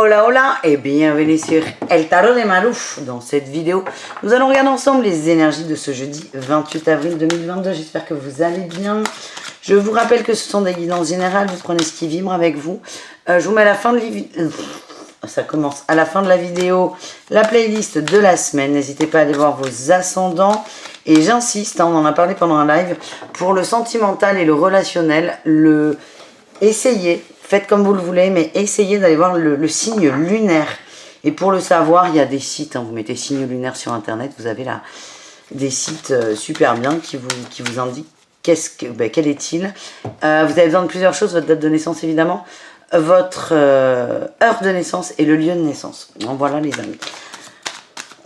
Hola hola et bienvenue sur El Tarot de Marouf. Dans cette vidéo, nous allons regarder ensemble les énergies de ce jeudi 28 avril 2022. J'espère que vous allez bien. Je vous rappelle que ce sont des guidances générales, vous prenez ce qui vibre avec vous. Je vous mets à la fin de la vidéo la playlist de la semaine. N'hésitez pas à aller voir vos ascendants. Et j'insiste, on en a parlé pendant un live, pour le sentimental et le relationnel, essayez, faites comme vous le voulez, mais essayez d'aller voir le signe lunaire. Et pour le savoir, il y a des sites, vous mettez signe lunaire sur internet, vous avez là des sites super bien qui vous indiquent quel est-il. Vous avez besoin de plusieurs choses, votre date de naissance évidemment, votre heure de naissance et le lieu de naissance. Donc, voilà les amis.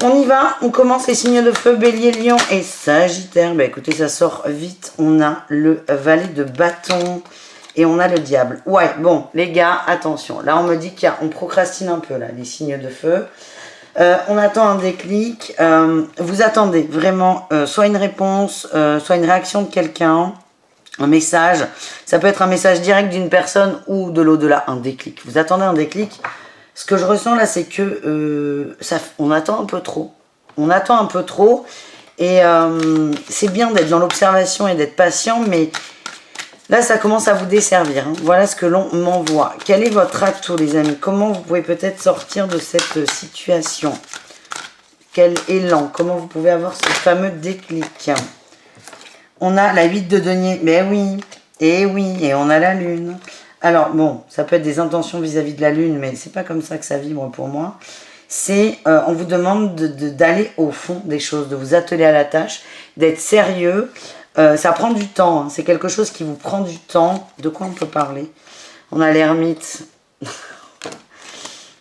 On y va, on commence les signes de feu, Bélier, Lion et Sagittaire. Écoutez, ça sort vite. On a le valet de bâton et on a le diable. Ouais, bon, les gars, attention. Là, on me dit qu'on procrastine un peu, là, les signes de feu. On attend un déclic. Vous attendez vraiment soit une réponse, soit une réaction de quelqu'un, un message. Ça peut être un message direct d'une personne ou de l'au-delà, un déclic. Vous attendez un déclic. Ce que je ressens là, c'est que on attend un peu trop. On attend un peu trop. Et c'est bien d'être dans l'observation et d'être patient, mais là, ça commence à vous desservir. Voilà ce que l'on m'envoie. Quel est votre atout, les amis? Comment vous pouvez peut-être sortir de cette situation? Quel élan? Comment vous pouvez avoir ce fameux déclic? On a la 8 de denier. Mais oui, et on a la lune. Alors, bon, ça peut être des intentions vis-à-vis de la lune, mais c'est pas comme ça que ça vibre pour moi. C'est, on vous demande d'aller au fond des choses, de vous atteler à la tâche, d'être sérieux. Ça prend du temps, c'est quelque chose qui vous prend du temps. De quoi on peut parler? On a l'ermite.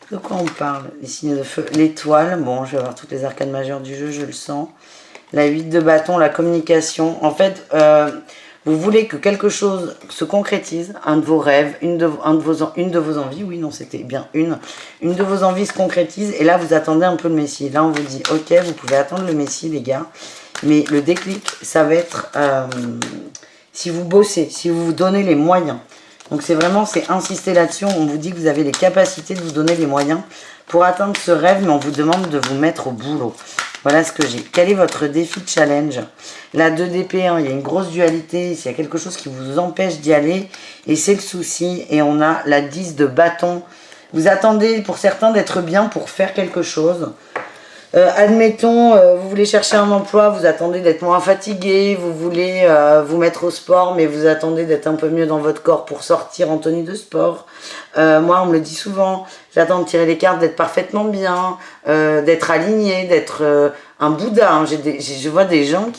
De quoi on parle? Les signes de feu. L'étoile. Bon, je vais avoir toutes les arcanes majeures du jeu, je le sens. La 8 de bâton, la communication. En fait, vous voulez que quelque chose se concrétise, un de vos rêves, une de vos envies, oui, non, c'était bien une de vos envies se concrétise, et là, vous attendez un peu le messie. Là, on vous dit, ok, vous pouvez attendre le messie, les gars, mais le déclic, ça va être si vous bossez, si vous vous donnez les moyens. Donc, c'est insister là-dessus, on vous dit que vous avez les capacités de vous donner les moyens pour atteindre ce rêve, mais on vous demande de vous mettre au boulot. Voilà ce que j'ai. Quel est votre défi challenge? La 2 d'épée, il y a une grosse dualité. S'il y a quelque chose qui vous empêche d'y aller, et c'est le souci. Et on a la 10 de bâton. Vous attendez pour certains d'être bien pour faire quelque chose. Admettons, vous voulez chercher un emploi, vous attendez d'être moins fatigué, vous voulez vous mettre au sport, mais vous attendez d'être un peu mieux dans votre corps pour sortir en tenue de sport. Moi, on me le dit souvent, j'attends de tirer les cartes, d'être parfaitement bien, d'être aligné, d'être un Bouddha. Je vois des gens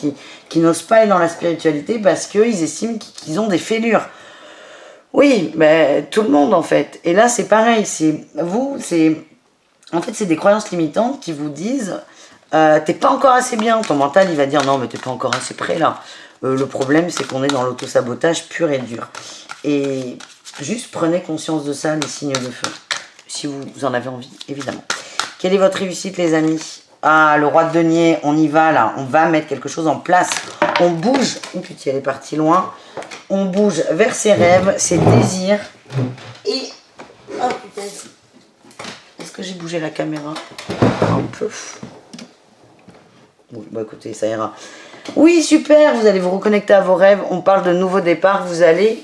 qui n'osent pas aller dans la spiritualité parce qu'ils estiment qu'ils ont des fêlures. Oui, mais tout le monde en fait. Et là, c'est pareil, en fait, c'est des croyances limitantes qui vous disent t'es pas encore assez bien. Ton mental, il va dire non, mais t'es pas encore assez prêt là. Le problème, c'est qu'on est dans l'auto-sabotage pur et dur. Et juste prenez conscience de ça, les signes de feu. Si vous en avez envie, évidemment. Quelle est votre réussite, les amis? Ah, le roi de denier, on y va là. On va mettre quelque chose en place. On bouge. Oh putain, elle est partie loin. On bouge vers ses rêves, ses désirs. Et... oh putain. Est-ce que j'ai bougé la caméra un peu? Oui, bah écoutez, ça ira. Oui, super, vous allez vous reconnecter à vos rêves. On parle de nouveau départ. Vous allez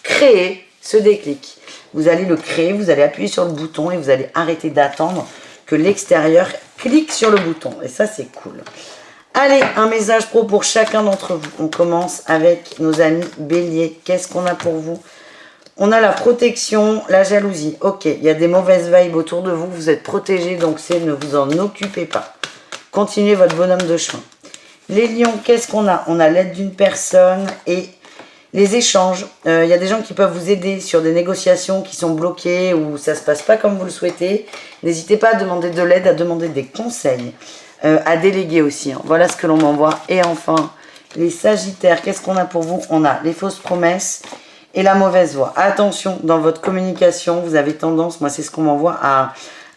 créer ce déclic. Vous allez le créer, vous allez appuyer sur le bouton et vous allez arrêter d'attendre que l'extérieur clique sur le bouton. Et ça, c'est cool. Allez, un message pro pour chacun d'entre vous. On commence avec nos amis Bélier. Qu'est-ce qu'on a pour vous? On a la protection, la jalousie. Ok, il y a des mauvaises vibes autour de vous. Vous êtes protégés, donc ne vous en occupez pas. Continuez votre bonhomme de chemin. Les lions, qu'est-ce qu'on a? On a l'aide d'une personne et les échanges. Il y a des gens qui peuvent vous aider sur des négociations qui sont bloquées ou ça ne se passe pas comme vous le souhaitez. N'hésitez pas à demander de l'aide, à demander des conseils, à déléguer aussi. Voilà ce que l'on m'envoie. Et enfin, les sagittaires, qu'est-ce qu'on a pour vous? On a les fausses promesses et la mauvaise voix. Attention, dans votre communication, vous avez tendance, moi c'est ce qu'on m'envoie,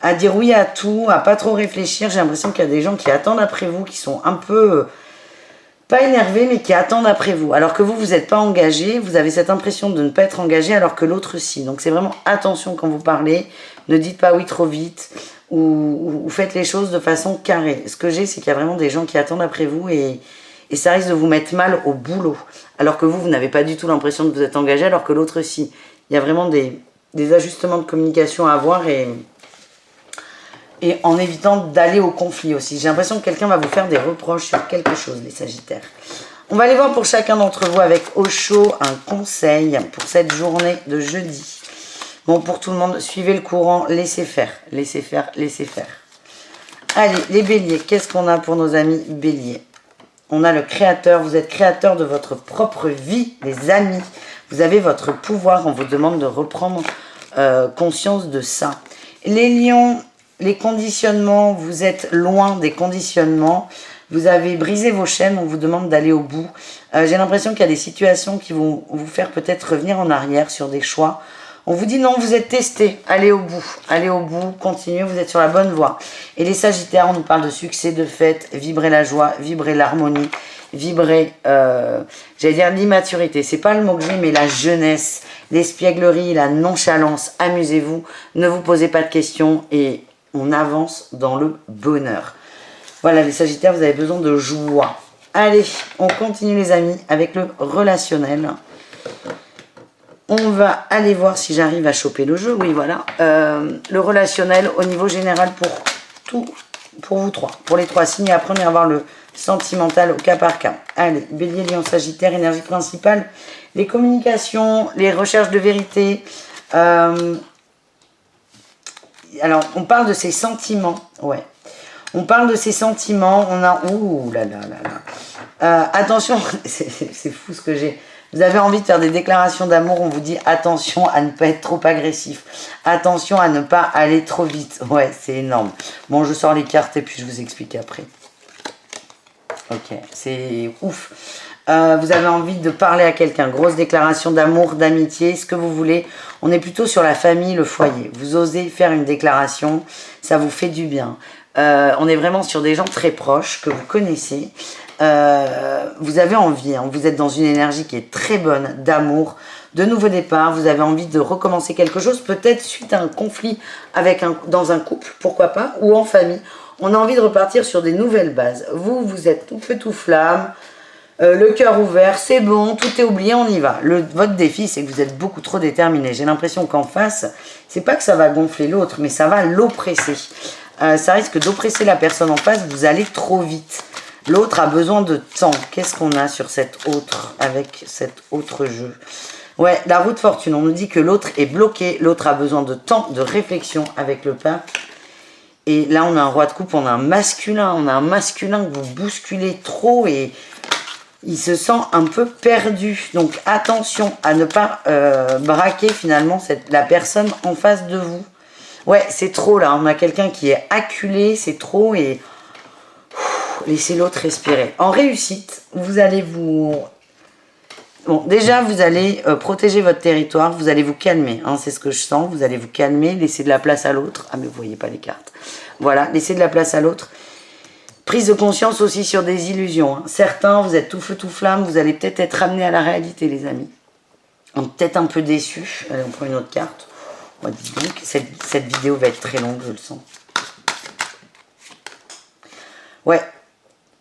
à dire oui à tout, à pas trop réfléchir. J'ai l'impression qu'il y a des gens qui attendent après vous, qui sont un peu, pas énervés, mais qui attendent après vous. Alors que vous n'êtes pas engagé, vous avez cette impression de ne pas être engagé, alors que l'autre si. Donc c'est vraiment attention quand vous parlez. Ne dites pas oui trop vite ou faites les choses de façon carrée. Ce que j'ai, c'est qu'il y a vraiment des gens qui attendent après vous et ça risque de vous mettre mal au boulot. Alors que vous n'avez pas du tout l'impression de vous être engagé, alors que l'autre, si. Il y a vraiment des ajustements de communication à avoir et en évitant d'aller au conflit aussi. J'ai l'impression que quelqu'un va vous faire des reproches sur quelque chose, les Sagittaires. On va aller voir pour chacun d'entre vous avec Osho un conseil pour cette journée de jeudi. Bon, pour tout le monde, suivez le courant, laissez faire, laissez faire, laissez faire. Allez, les béliers, qu'est-ce qu'on a pour nos amis béliers? On a le créateur, vous êtes créateur de votre propre vie, les amis. Vous avez votre pouvoir, on vous demande de reprendre conscience de ça. Les lions, les conditionnements, vous êtes loin des conditionnements. Vous avez brisé vos chaînes, on vous demande d'aller au bout. J'ai l'impression qu'il y a des situations qui vont vous faire peut-être revenir en arrière sur des choix. On vous dit non, vous êtes testé, allez au bout, continuez, vous êtes sur la bonne voie. Et les Sagittaires, on nous parle de succès, de fête, vibrer la joie, vibrer l'harmonie, vibrer, j'allais dire l'immaturité. C'est pas le mot que j'ai, mais la jeunesse, l'espièglerie, la nonchalance. Amusez-vous, ne vous posez pas de questions et on avance dans le bonheur. Voilà, les Sagittaires, vous avez besoin de joie. Allez, on continue les amis avec le relationnel. On va aller voir si j'arrive à choper le jeu. Oui, voilà. Le relationnel au niveau général pour vous trois. Pour les trois signes. Et après, on ira voir le sentimental au cas par cas. Allez, Bélier, Lion, Sagittaire, énergie principale. Les communications, les recherches de vérité. Alors, on parle de ses sentiments. Ouais. On parle de ses sentiments. On a... Ouh là là là là. Attention, c'est fou ce que j'ai. Vous avez envie de faire des déclarations d'amour, on vous dit attention à ne pas être trop agressif. Attention à ne pas aller trop vite. Ouais, c'est énorme. Bon, je sors les cartes et puis je vous explique après. Ok, c'est ouf. Vous avez envie de parler à quelqu'un. Grosse déclaration d'amour, d'amitié, ce que vous voulez. On est plutôt sur la famille, le foyer. Vous osez faire une déclaration, ça vous fait du bien. On est vraiment sur des gens très proches que vous connaissez. Vous avez envie, hein, vous êtes dans une énergie qui est très bonne, d'amour, de nouveau départ, vous avez envie de recommencer quelque chose, peut-être suite à un conflit dans un couple, pourquoi pas, ou en famille. On a envie de repartir sur des nouvelles bases. Vous êtes tout feu tout flamme, le cœur ouvert, c'est bon, tout est oublié, on y va. Votre défi, c'est que vous êtes beaucoup trop déterminé. J'ai l'impression qu'en face, c'est pas que ça va gonfler l'autre, mais ça va l'oppresser. Ça risque d'oppresser la personne en face, vous allez trop vite. L'autre a besoin de temps. Qu'est-ce qu'on a sur cette autre, avec cet autre jeu? Ouais, la roue de fortune. On nous dit que l'autre est bloqué. L'autre a besoin de temps, de réflexion avec le pape. Et là, on a un roi de coupe, on a un masculin. On a un masculin que vous bousculez trop et il se sent un peu perdu. Donc, attention à ne pas braquer finalement la personne en face de vous. Ouais, c'est trop là. On a quelqu'un qui est acculé, c'est trop et... Laissez l'autre respirer. En réussite, vous allez vous... Bon, déjà, vous allez protéger votre territoire. Vous allez vous calmer. Hein, c'est ce que je sens. Vous allez vous calmer. Laisser de la place à l'autre. Ah, mais vous voyez pas les cartes. Voilà, laissez de la place à l'autre. Prise de conscience aussi sur des illusions. Hein. Certains, vous êtes tout feu, tout flamme. Vous allez peut-être être amenés à la réalité, les amis. Peut-être un peu déçus. Allez, on prend une autre carte. Oh, dis donc, cette vidéo va être très longue, je le sens. Ouais.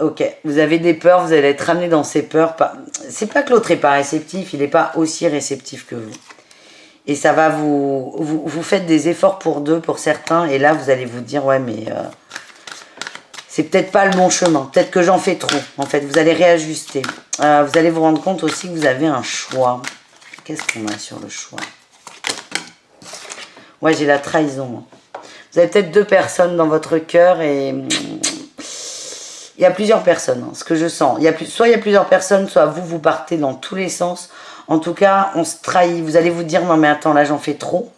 Ok, vous avez des peurs, vous allez être amené dans ces peurs. C'est pas que l'autre n'est pas réceptif, il n'est pas aussi réceptif que vous. Et ça va vous faites des efforts pour deux, pour certains, et là vous allez vous dire, ouais mais c'est peut-être pas le bon chemin, peut-être que j'en fais trop. En fait, vous allez réajuster. Vous allez vous rendre compte aussi que vous avez un choix. Qu'est-ce qu'on a sur le choix? Ouais, j'ai la trahison. Vous avez peut-être deux personnes dans votre cœur et... Il y a plusieurs personnes, hein, ce que je sens. Soit il y a plusieurs personnes, soit vous partez dans tous les sens. En tout cas, on se trahit. Vous allez vous dire, non mais attends, là j'en fais trop.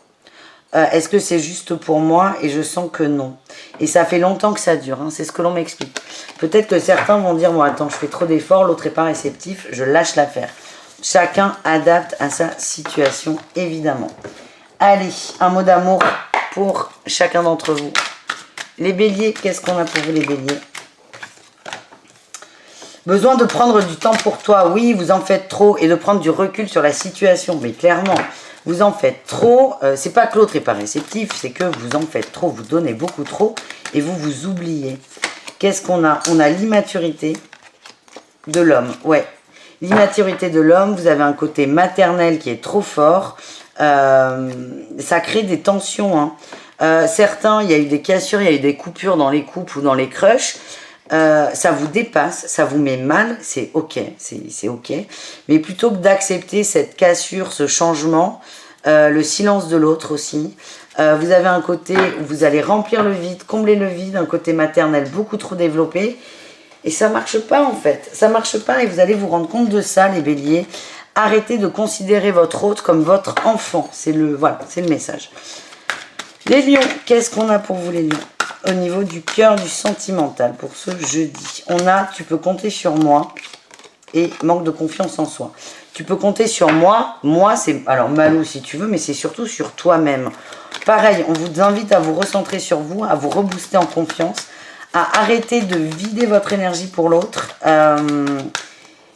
Est-ce que c'est juste pour moi? Et je sens que non. Et ça fait longtemps que ça dure, hein, c'est ce que l'on m'explique. Peut-être que certains vont dire, bon attends, je fais trop d'efforts, l'autre n'est pas réceptif, je lâche l'affaire. Chacun adapte à sa situation, évidemment. Allez, un mot d'amour pour chacun d'entre vous. Les béliers, qu'est-ce qu'on a pour vous les béliers? Besoin de prendre du temps pour toi, oui, vous en faites trop, et de prendre du recul sur la situation, mais clairement, Vous en faites trop. C'est pas que l'autre n'est pas réceptif, c'est que vous en faites trop. Vous donnez beaucoup trop et vous vous oubliez. Qu'est-ce qu'on a? On a l'immaturité de l'homme. Ouais, l'immaturité de l'homme. Vous avez un côté maternel qui est trop fort. Ça crée des tensions. Hein. Certains, il y a eu des cassures, il y a eu des coupures dans les couples ou dans les crushs. Ça vous dépasse, ça vous met mal, c'est ok, c'est ok. Mais plutôt que d'accepter cette cassure, ce changement, le silence de l'autre aussi, vous avez un côté où vous allez remplir le vide, combler le vide, un côté maternel beaucoup trop développé. Et ça marche pas en fait, ça marche pas et vous allez vous rendre compte de ça les béliers. Arrêtez de considérer votre autre comme votre enfant, c'est le message. Les lions, qu'est-ce qu'on a pour vous les lions? Au niveau du cœur, du sentimental, pour ce jeudi. On a, tu peux compter sur moi, et manque de confiance en soi. Tu peux compter sur moi, c'est, alors Malou si tu veux, mais c'est surtout sur toi-même. Pareil, on vous invite à vous recentrer sur vous, à vous rebooster en confiance, à arrêter de vider votre énergie pour l'autre.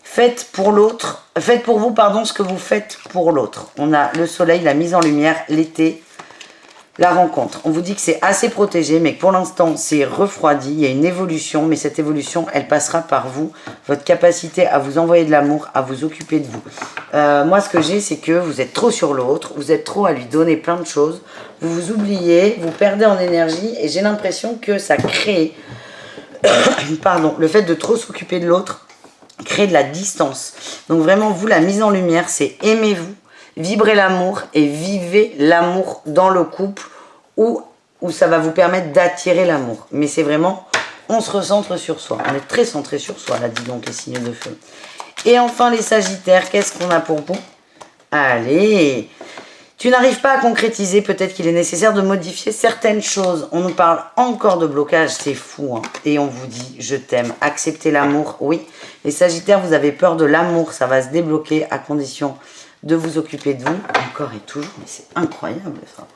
Faites pour vous, pardon, ce que vous faites pour l'autre. On a le soleil, la mise en lumière, l'été, la rencontre. On vous dit que c'est assez protégé, mais que pour l'instant, c'est refroidi. Il y a une évolution, mais cette évolution, elle passera par vous. Votre capacité à vous envoyer de l'amour, à vous occuper de vous. Moi, ce que j'ai, c'est que vous êtes trop sur l'autre. Vous êtes trop à lui donner plein de choses. Vous vous oubliez, vous perdez en énergie. Et j'ai l'impression que ça crée... pardon, le fait de trop s'occuper de l'autre crée de la distance. Donc vraiment, vous, la mise en lumière, c'est aimez-vous. Vibrez l'amour et vivez l'amour dans le couple où ça va vous permettre d'attirer l'amour. Mais c'est vraiment, on se recentre sur soi. On est très centré sur soi, là, dis donc, les signes de feu. Et enfin, les sagittaires, qu'est-ce qu'on a pour vous? Allez, tu n'arrives pas à concrétiser, peut-être qu'il est nécessaire de modifier certaines choses. On nous parle encore de blocage, c'est fou. Hein. Et on vous dit, je t'aime, acceptez l'amour. Oui, les sagittaires, vous avez peur de l'amour, ça va se débloquer à condition de vous occuper de vous, encore et toujours, mais c'est incroyable ça.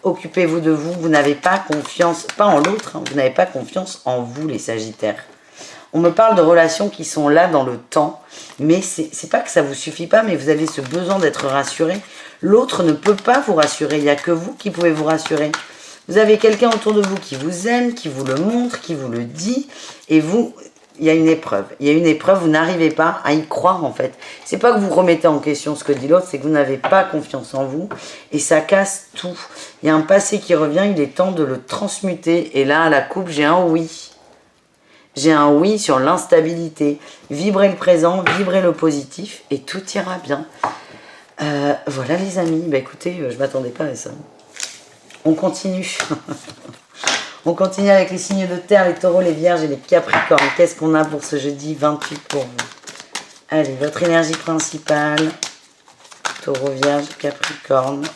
Occupez-vous de vous, vous n'avez pas confiance, pas en l'autre, hein, vous n'avez pas confiance en vous les sagittaires. On me parle de relations qui sont là dans le temps, mais c'est pas que ça vous suffit pas, mais vous avez ce besoin d'être rassuré. L'autre ne peut pas vous rassurer, il n'y a que vous qui pouvez vous rassurer. Vous avez quelqu'un autour de vous qui vous aime, qui vous le montre, qui vous le dit, et vous... Il y a une épreuve. Il y a une épreuve, vous n'arrivez pas à y croire en fait. C'est pas que vous remettez en question ce que dit l'autre, c'est que vous n'avez pas confiance en vous et ça casse tout. Il y a un passé qui revient, il est temps de le transmuter. Et là, à la coupe, j'ai un oui. J'ai un oui sur l'instabilité. Vibrez le présent, vibrez le positif et tout ira bien. Voilà les amis, bah écoutez, je m'attendais pas à ça. On continue. On continue avec les signes de terre, les taureaux, les vierges et les capricornes. Qu'est-ce qu'on a pour ce jeudi 28 pour vous? Allez, votre énergie principale. Taureau, vierge, capricorne.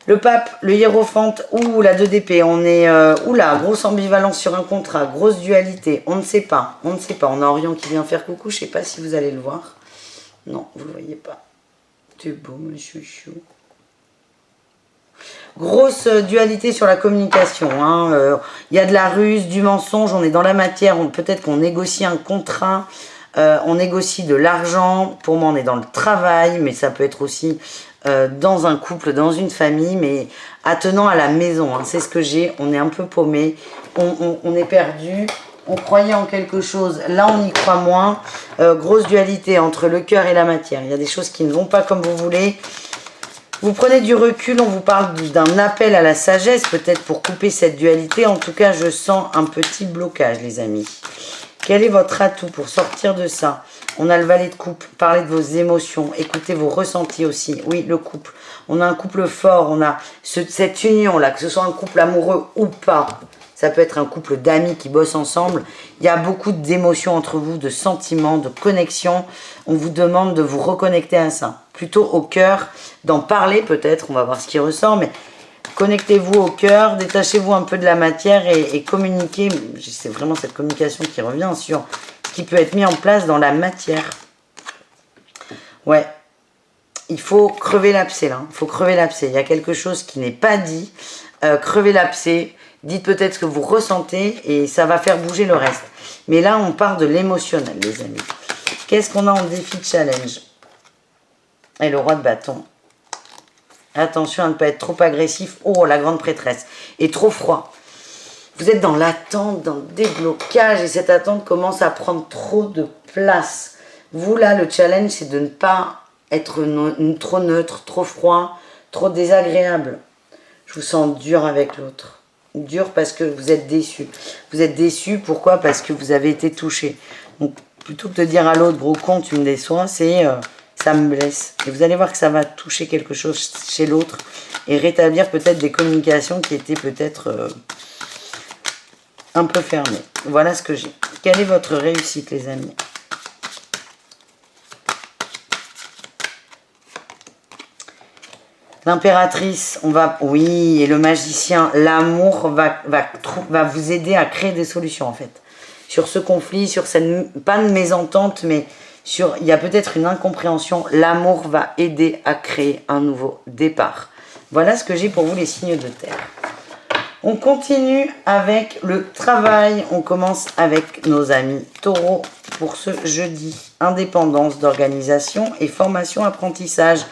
Le pape, le hiérophante ou la 2 d'épée. On est, oula, grosse ambivalence sur un contrat, grosse dualité. On ne sait pas, on ne sait pas. On a Orion qui vient faire coucou, je ne sais pas si vous allez le voir. Non, vous ne le voyez pas. C'est beau, mon chouchou. Grosse dualité sur la communication. Il y a de la ruse, du mensonge, on est dans la matière. Peut-être qu'on négocie un contrat, on négocie de l'argent. Pour moi, on est dans le travail, mais ça peut être aussi dans un couple, dans une famille, mais attenant à la maison. Hein, c'est ce que j'ai. On est un peu paumé, on est perdu. On croyait en quelque chose, là on y croit moins. Grosse dualité entre le cœur et la matière. Il y a des choses qui ne vont pas comme vous voulez. Vous prenez du recul, on vous parle d'un appel à la sagesse, peut-être pour couper cette dualité. En tout cas, je sens un petit blocage, les amis. Quel est votre atout pour sortir de ça? On a le valet de coupe, parlez de vos émotions, écoutez vos ressentis aussi. Oui, le couple. On a un couple fort, on a cette union-là, que ce soit un couple amoureux ou pas. Ça peut être un couple d'amis qui bossent ensemble. Il y a beaucoup d'émotions entre vous, de sentiments, de connexions. On vous demande de vous reconnecter à ça. Plutôt au cœur, d'en parler peut-être, on va voir ce qui ressort, mais connectez-vous au cœur, détachez-vous un peu de la matière et communiquez. C'est vraiment cette communication qui revient sur ce qui peut être mis en place dans la matière. Ouais, il faut crever l'abcès là. Il faut crever l'abcès. Il y a quelque chose qui n'est pas dit. Crevez l'abcès. Dites peut-être ce que vous ressentez et ça va faire bouger le reste. Mais là, on part de l'émotionnel, les amis. qu'est-ce qu'on a en défi challenge? Et le roi de bâton. Attention à ne pas être trop agressif. Oh, la grande prêtresse. Et trop froid. Vous êtes dans l'attente, dans le déblocage. Et cette attente commence à prendre trop de place. Vous, là, le challenge, c'est de ne pas être trop neutre, trop froid, trop désagréable. Je vous sens dur avec l'autre. Dur parce que vous êtes déçu. Vous êtes déçu, pourquoi? Parce que vous avez été touché. Donc, plutôt que de dire à l'autre, gros con, tu me déçois, c'est ça me blesse. Et vous allez voir que ça va toucher quelque chose chez l'autre et rétablir peut-être des communications qui étaient peut-être un peu fermées. Voilà ce que j'ai. Quelle est votre réussite, les amis? L'impératrice, on va... Oui, et le magicien, l'amour va vous aider à créer des solutions, en fait. Sur ce conflit, sur cette... Pas de mésentente, mais sur... Il y a peut-être une incompréhension. L'amour va aider à créer un nouveau départ. Voilà ce que j'ai pour vous, les signes de terre. On continue avec le travail. On commence avec nos amis taureaux pour ce jeudi. Indépendance d'organisation et formation apprentissage.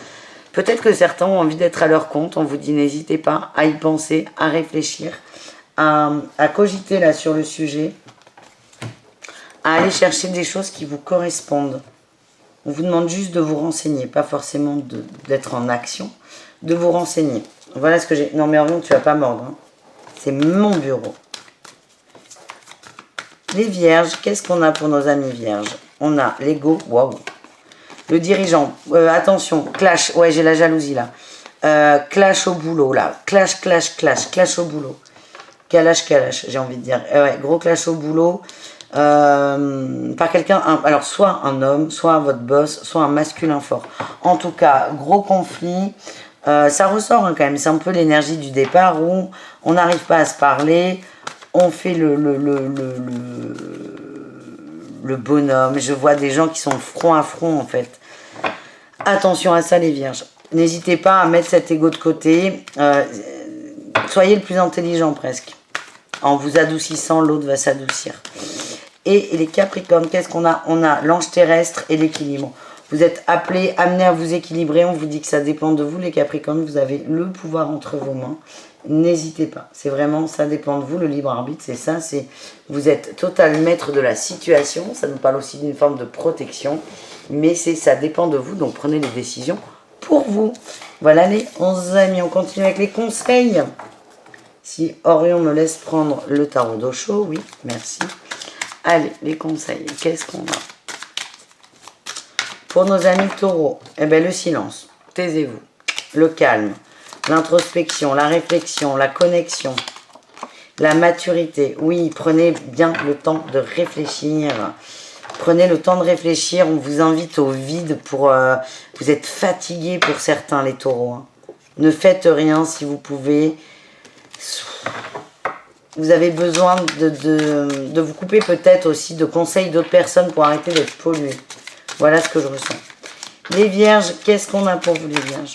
Peut-être que certains ont envie d'être à leur compte. On vous dit, n'hésitez pas à y penser, à réfléchir, à cogiter là sur le sujet, à aller chercher des choses qui vous correspondent. On vous demande juste de vous renseigner, pas forcément d'être en action, de vous renseigner. Voilà ce que j'ai. Non mais Orion, tu vas pas mordre. Hein. C'est mon bureau. Les vierges, qu'est-ce qu'on a pour nos amis vierges? On a l'ego, waouh. Le dirigeant, attention, clash, ouais j'ai la jalousie là. Clash au boulot là, clash au boulot. Kalash, j'ai envie de dire. Ouais, gros clash au boulot. Par quelqu'un, alors soit un homme, soit votre boss, soit un masculin fort. En tout cas, gros conflit. Ça ressort hein, quand même, c'est un peu l'énergie du départ où on n'arrive pas à se parler. On fait le bonhomme. Je vois des gens qui sont front à front en fait. Attention à ça les vierges. N'hésitez pas à mettre cet ego de côté. Soyez le plus intelligent presque. En vous adoucissant, l'autre va s'adoucir. Et les capricornes, qu'est-ce qu'on a? On a l'ange terrestre et l'équilibre. Vous êtes appelés, amenés à vous équilibrer. On vous dit que ça dépend de vous les capricornes. Vous avez le pouvoir entre vos mains. N'hésitez pas. C'est vraiment, ça dépend de vous. Le libre arbitre, c'est ça. C'est vous êtes total maître de la situation. Ça nous parle aussi d'une forme de protection. Mais ça dépend de vous. Donc prenez les décisions pour vous. Voilà les 11 amis. On continue avec les conseils. Si Orion me laisse prendre le tarot d'Osho, oui, merci. Allez, les conseils. Qu'est-ce qu'on a? Pour nos amis taureaux, eh bien, le silence. Taisez-vous. Le calme. L'introspection, la réflexion, la connexion. La maturité. Oui, prenez bien le temps de réfléchir. Prenez le temps de réfléchir. On vous invite au vide pour... vous êtes fatigués pour certains, les taureaux. Hein. Ne faites rien si vous pouvez. Vous avez besoin de vous couper peut-être aussi de conseils d'autres personnes pour arrêter d'être pollués. Voilà ce que je ressens. Les vierges, qu'est-ce qu'on a pour vous les vierges?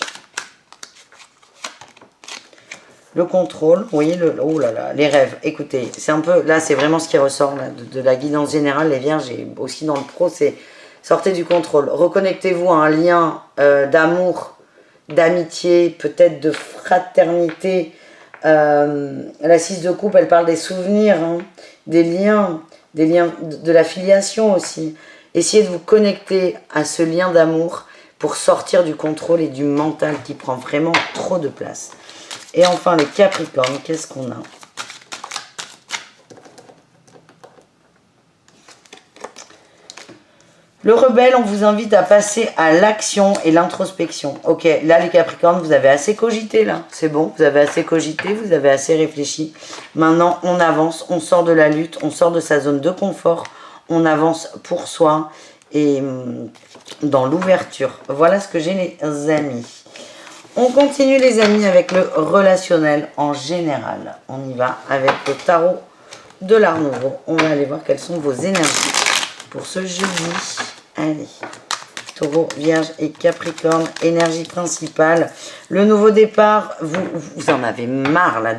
Le contrôle, vous voyez, oh là là, les rêves. Écoutez, c'est un peu, là c'est vraiment ce qui ressort là, de la guidance générale, les vierges, et aussi dans le pro, c'est sortez du contrôle. Reconnectez-vous à un lien d'amour, d'amitié, peut-être de fraternité. La 6 de coupe, elle parle des souvenirs, hein, des liens de la filiation aussi. Essayez de vous connecter à ce lien d'amour pour sortir du contrôle et du mental qui prend vraiment trop de place. Et enfin, les capricornes, qu'est-ce qu'on a? Le rebelle, on vous invite à passer à l'action et l'introspection. Ok, là les Capricornes, vous avez assez cogité là. C'est bon, vous avez assez cogité, vous avez assez réfléchi. Maintenant, on avance, on sort de la lutte, on sort de sa zone de confort. On avance pour soi et dans l'ouverture. Voilà ce que j'ai les amis. On continue les amis avec le relationnel en général. On y va avec le tarot de l'Art Nouveau. On va aller voir quelles sont vos énergies pour ce jeudi. Allez, Taureau, Vierge et Capricorne, énergie principale. Le nouveau départ, vous en avez marre là.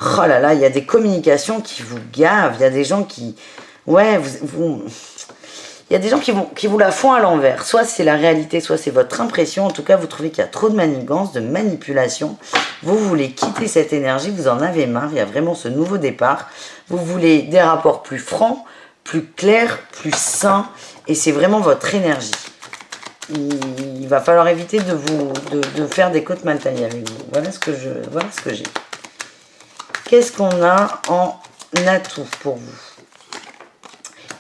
Oh là là, il y a des communications qui vous gavent. Il y a des gens qui... Ouais, Il y a des gens qui vous la font à l'envers. Soit c'est la réalité, soit c'est votre impression. En tout cas, vous trouvez qu'il y a trop de manigance, de manipulation. Vous voulez quitter cette énergie, vous en avez marre. Il y a vraiment ce nouveau départ. Vous voulez des rapports plus francs, plus clairs, plus sains. Et c'est vraiment votre énergie. Il va falloir éviter de faire des côtes mal taillées avec vous. Voilà ce que j'ai. Qu'est-ce qu'on a en atout pour vous?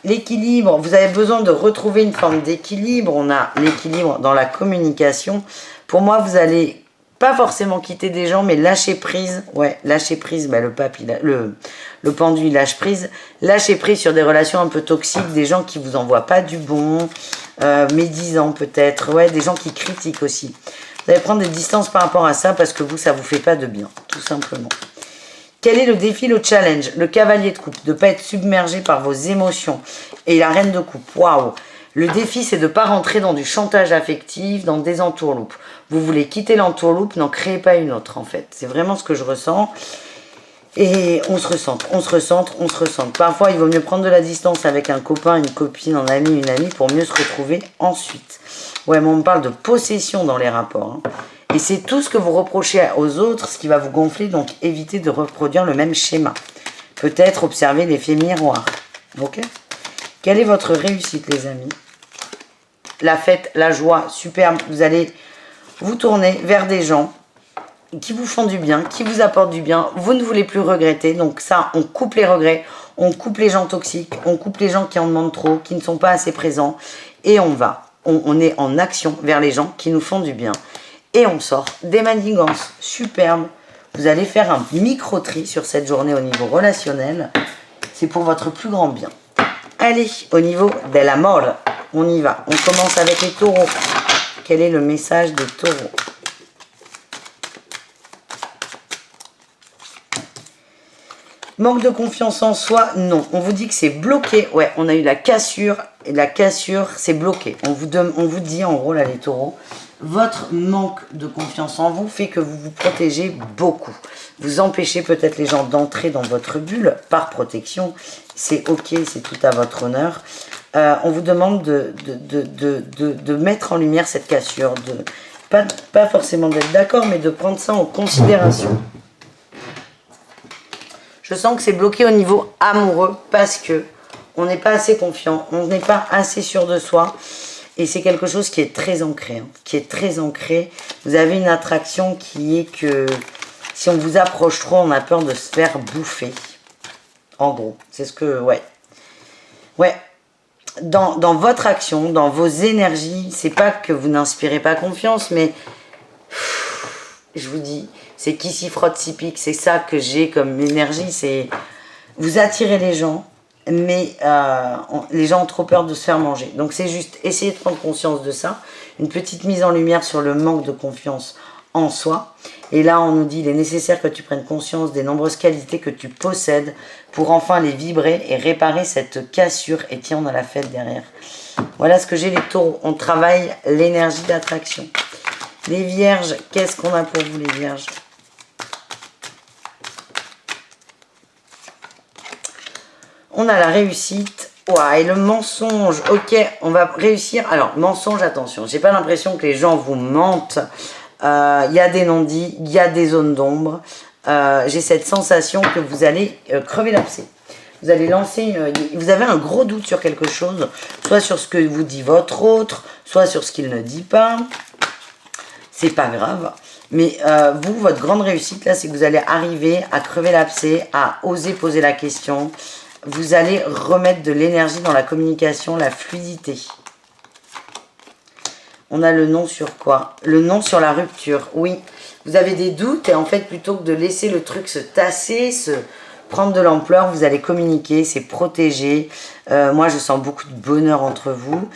L'équilibre, vous avez besoin de retrouver une forme d'équilibre. On a l'équilibre dans la communication. Pour moi, vous allez pas forcément quitter des gens, mais lâcher prise. Ouais, lâcher prise, bah, le pape, le pendu, il lâche prise. Lâcher prise sur des relations un peu toxiques, des gens qui vous envoient pas du bon, médisants peut-être. Ouais, des gens qui critiquent aussi. Vous allez prendre des distances par rapport à ça parce que vous, ça vous fait pas de bien, tout simplement. Quel est le défi, le challenge? Le cavalier de coupe, de ne pas être submergé par vos émotions. Et la reine de coupe, waouh! Le défi, c'est de ne pas rentrer dans du chantage affectif, dans des entourloupes. Vous voulez quitter l'entourloupe, n'en créez pas une autre, en fait. C'est vraiment ce que je ressens. Et on se recentre, on se recentre, on se recentre. Parfois, il vaut mieux prendre de la distance avec un copain, une copine, un ami, une amie, pour mieux se retrouver ensuite. Ouais, mais on me parle de possession dans les rapports, hein. Et c'est tout ce que vous reprochez aux autres, ce qui va vous gonfler, donc évitez de reproduire le même schéma. Peut-être observer l'effet miroir. Ok? Quelle est votre réussite, les amis? La fête, la joie, superbe. Vous allez vous tourner vers des gens qui vous font du bien, qui vous apportent du bien. Vous ne voulez plus regretter. Donc ça, on coupe les regrets, on coupe les gens toxiques, on coupe les gens qui en demandent trop, qui ne sont pas assez présents. Et on est en action vers les gens qui nous font du bien. Et on sort des manigances superbes. Vous allez faire un micro-tri sur cette journée au niveau relationnel. C'est pour votre plus grand bien. Allez, au niveau de la mort, on y va. On commence avec les taureaux. Quel est le message des taureaux? Manque de confiance en soi? Non. On vous dit que c'est bloqué. Ouais, on a eu la cassure. Et la cassure, c'est bloqué. On vous dit, en gros, là, les taureaux, votre manque de confiance en vous fait que vous vous protégez beaucoup. Vous empêchez peut-être les gens d'entrer dans votre bulle par protection. C'est ok, c'est tout à votre honneur. On vous demande de mettre en lumière cette cassure. Pas forcément d'être d'accord, mais de prendre ça en considération. Je sens que c'est bloqué au niveau amoureux parce que on n'est pas assez confiant, on n'est pas assez sûr de soi. Et c'est quelque chose qui est très ancré, hein, qui est très ancré. Vous avez une attraction qui est que si on vous approche trop, on a peur de se faire bouffer. En gros, c'est ce que... Ouais. Ouais. Dans votre action, dans vos énergies, c'est pas que vous n'inspirez pas confiance, mais... Je vous dis, c'est qui s'y frotte s'y pique. C'est ça que j'ai comme énergie. C'est vous attirez les gens, mais les gens ont trop peur de se faire manger. Donc c'est juste essayer de prendre conscience de ça. Une petite mise en lumière sur le manque de confiance en soi. Et là, on nous dit il est nécessaire que tu prennes conscience des nombreuses qualités que tu possèdes pour enfin les vibrer et réparer cette cassure. Et tiens, on a la fête derrière. Voilà ce que j'ai les taureaux. On travaille l'énergie d'attraction. Les vierges, qu'est-ce qu'on a pour vous les vierges? On a la réussite. Ouah, et le mensonge. Ok, on va réussir. Alors, mensonge, attention. J'ai pas l'impression que les gens vous mentent. Il y a des non-dits, il y a des zones d'ombre. J'ai cette sensation que vous allez crever l'abcès. Vous allez lancer... vous avez un gros doute sur quelque chose. Soit sur ce que vous dit votre autre, soit sur ce qu'il ne dit pas. C'est pas grave, mais vous, votre grande réussite là, c'est que vous allez arriver à crever l'abcès, à oser poser la question. Vous allez remettre de l'énergie dans la communication, la fluidité. On a le non sur quoi? Le non sur la rupture, oui. Vous avez des doutes et en fait, plutôt que de laisser le truc se tasser, prendre de l'ampleur, vous allez communiquer, c'est protéger. Moi, je sens beaucoup de bonheur entre vous.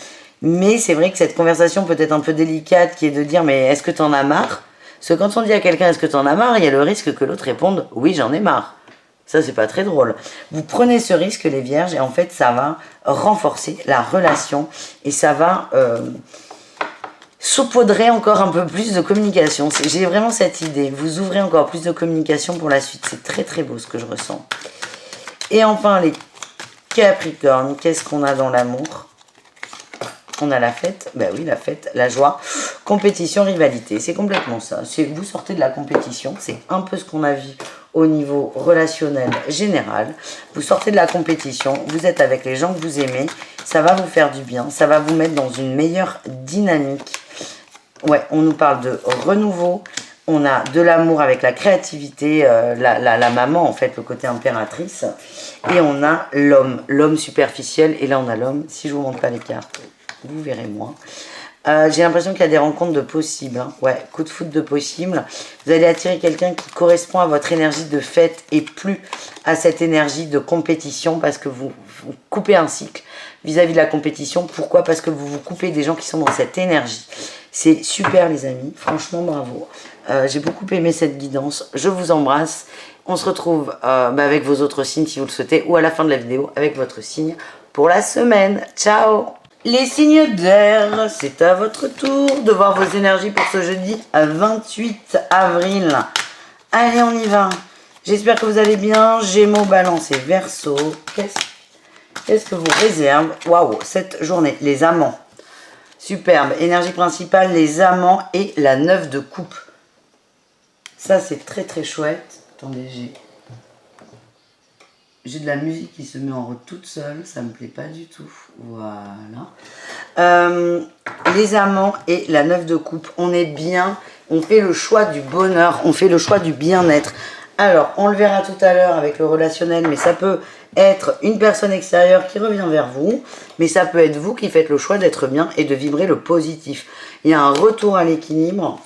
Mais c'est vrai que cette conversation peut être un peu délicate, qui est de dire, mais est-ce que tu en as marre? Parce que quand on dit à quelqu'un, est-ce que tu en as marre, il y a le risque que l'autre réponde, oui, j'en ai marre. Ça, c'est pas très drôle. Vous prenez ce risque, les vierges, et en fait, ça va renforcer la relation, et ça va saupoudrer encore un peu plus de communication. J'ai vraiment cette idée. Vous ouvrez encore plus de communication pour la suite. C'est très, très beau ce que je ressens. Et enfin, les Capricornes, qu'est-ce qu'on a dans l'amour? On a la fête, ben oui, la fête, la joie, compétition, rivalité. C'est complètement ça. Vous sortez de la compétition, c'est un peu ce qu'on a vu au niveau relationnel général. Vous sortez de la compétition, vous êtes avec les gens que vous aimez, ça va vous faire du bien, ça va vous mettre dans une meilleure dynamique. Ouais, on nous parle de renouveau, on a de l'amour avec la créativité, la maman en fait, le côté impératrice. Et on a l'homme superficiel, et là on a l'homme, si je vous montre pas les cartes, vous verrez moins. J'ai l'impression qu'il y a des rencontres de possibles. Hein. Ouais, coup de foot de possible. Vous allez attirer quelqu'un qui correspond à votre énergie de fête et plus à cette énergie de compétition parce que vous coupez un cycle vis-à-vis de la compétition. Pourquoi? Parce que vous vous coupez des gens qui sont dans cette énergie. C'est super les amis, franchement bravo. J'ai beaucoup aimé cette guidance. Je vous embrasse. On se retrouve avec vos autres signes si vous le souhaitez ou à la fin de la vidéo avec votre signe pour la semaine. Ciao! Les signes d'air, c'est à votre tour de voir vos énergies pour ce jeudi 28 avril. Allez, on y va. J'espère que vous allez bien. Gémeaux, Balance et Verseau. Qu'est-ce que vous réserve? Waouh, cette journée. Les amants. Superbe. Énergie principale, les amants et la 9 de coupe. Ça, c'est très très chouette. Attendez, j'ai de la musique qui se met en route toute seule, ça me plaît pas du tout. Voilà. Les amants et la 9 de coupe, on est bien, on fait le choix du bonheur, on fait le choix du bien-être. Alors, on le verra tout à l'heure avec le relationnel, mais ça peut être une personne extérieure qui revient vers vous, mais ça peut être vous qui faites le choix d'être bien et de vibrer le positif. Il y a un retour à l'équilibre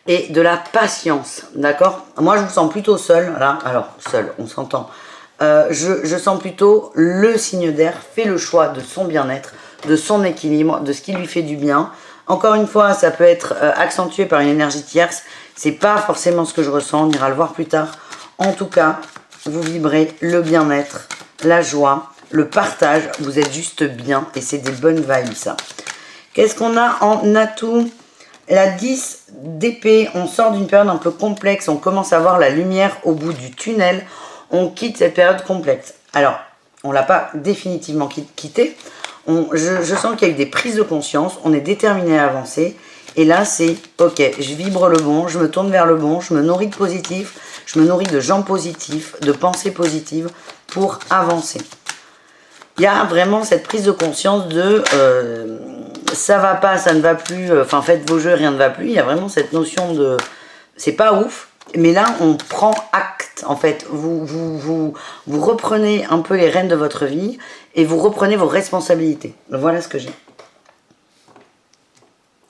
et de la patience, d'accord? Moi, je vous sens plutôt seul, là. Alors, seul, on s'entend. Je sens plutôt le signe d'air fait le choix de son bien-être, de son équilibre, de ce qui lui fait du bien. Encore une fois, ça peut être accentué par une énergie tierce. C'est pas forcément ce que je ressens, on ira le voir plus tard. En tout cas, vous vibrez le bien-être, la joie, le partage. Vous êtes juste bien et c'est des bonnes vibes, ça. Qu'est-ce qu'on a en atout? La 10 d'épée, on sort d'une période un peu complexe, on commence à voir la lumière au bout du tunnel. On quitte cette période complexe. Alors, on ne l'a pas définitivement quitté. Je sens qu'il y a eu des prises de conscience. On est déterminé à avancer. Et là, c'est ok, je vibre le bon, je me tourne vers le bon, je me nourris de positif, je me nourris de gens positifs, de pensées positives pour avancer. Il y a vraiment cette prise de conscience de ça va pas, ça ne va plus, enfin faites vos jeux, rien ne va plus. Il y a vraiment cette notion de c'est pas ouf. Mais là, on prend acte, en fait. Vous reprenez un peu les rênes de votre vie et vous reprenez vos responsabilités. Voilà ce que j'ai.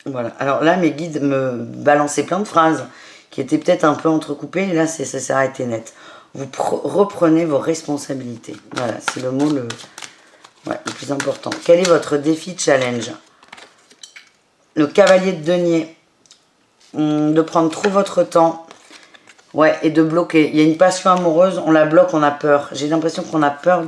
Voilà. Alors là, mes guides me balançaient plein de phrases qui étaient peut-être un peu entrecoupées. Et là, ça s'est arrêté net. Vous reprenez vos responsabilités. Voilà, c'est le mot le plus important. Quel est votre défi challenge? Le cavalier de denier. De prendre trop votre temps. Ouais, et de bloquer. Il y a une passion amoureuse, on la bloque, on a peur. J'ai l'impression qu'on a peur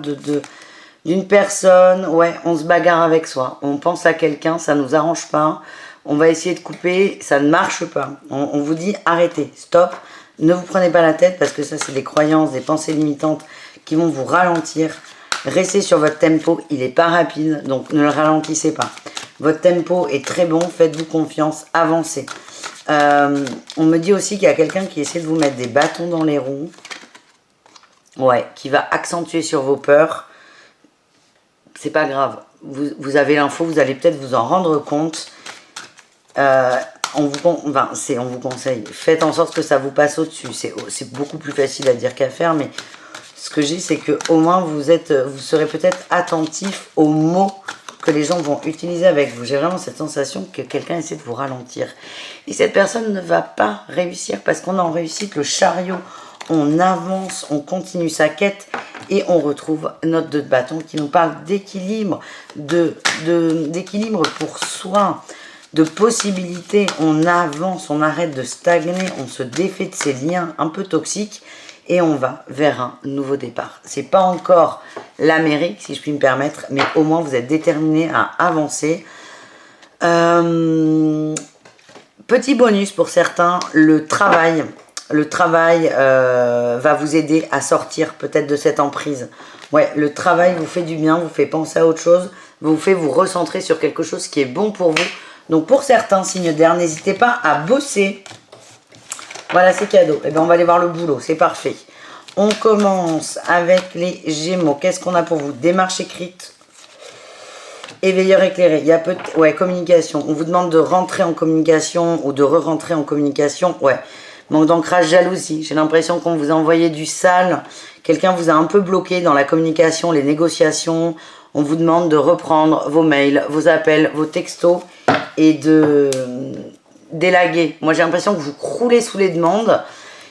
d'une personne. Ouais, on se bagarre avec soi. On pense à quelqu'un, ça ne nous arrange pas. On va essayer de couper, ça ne marche pas. On vous dit arrêtez, stop. Ne vous prenez pas la tête parce que ça, c'est des croyances, des pensées limitantes qui vont vous ralentir. Restez sur votre tempo, il n'est pas rapide, donc ne le ralentissez pas. Votre tempo est très bon, faites-vous confiance, avancez. On me dit aussi qu'il y a quelqu'un qui essaie de vous mettre des bâtons dans les roues. Ouais, qui va accentuer sur vos peurs. C'est pas grave. Vous avez l'info, vous allez peut-être vous en rendre compte. On vous conseille. Faites en sorte que ça vous passe au-dessus. C'est beaucoup plus facile à dire qu'à faire, mais ce que j'ai, c'est que au moins vous serez peut-être attentif aux mots que les gens vont utiliser avec vous. J'ai vraiment cette sensation que quelqu'un essaie de vous ralentir. Et cette personne ne va pas réussir parce qu'on a en réussite le chariot. On avance, on continue sa quête et on retrouve notre 2 de bâton qui nous parle d'équilibre, d'équilibre pour soi, de possibilités. On avance, on arrête de stagner, on se défait de ces liens un peu toxiques et on va vers un nouveau départ. C'est pas encore l'Amérique, si je puis me permettre, mais au moins vous êtes déterminé à avancer. Petit bonus pour certains, le travail. Le travail va vous aider à sortir peut-être de cette emprise. Ouais, le travail vous fait du bien, vous fait penser à autre chose. vous fait vous recentrer sur quelque chose qui est bon pour vous. Donc pour certains signes d'air, n'hésitez pas à bosser. Voilà, c'est cadeau. Et bien on va aller voir le boulot, c'est parfait. On commence avec les Gémeaux. Qu'est-ce qu'on a pour vous? Démarche écrite. Éveilleur éclairé. Il y a peut-être... Ouais, communication. On vous demande de rentrer en communication ou de re-rentrer en communication. Ouais. Manque d'ancrage, jalousie. J'ai l'impression qu'on vous a envoyé du sale. Quelqu'un vous a un peu bloqué dans la communication, les négociations. On vous demande de reprendre vos mails, vos appels, vos textos et de d'élaguer. Moi, j'ai l'impression que vous croulez sous les demandes.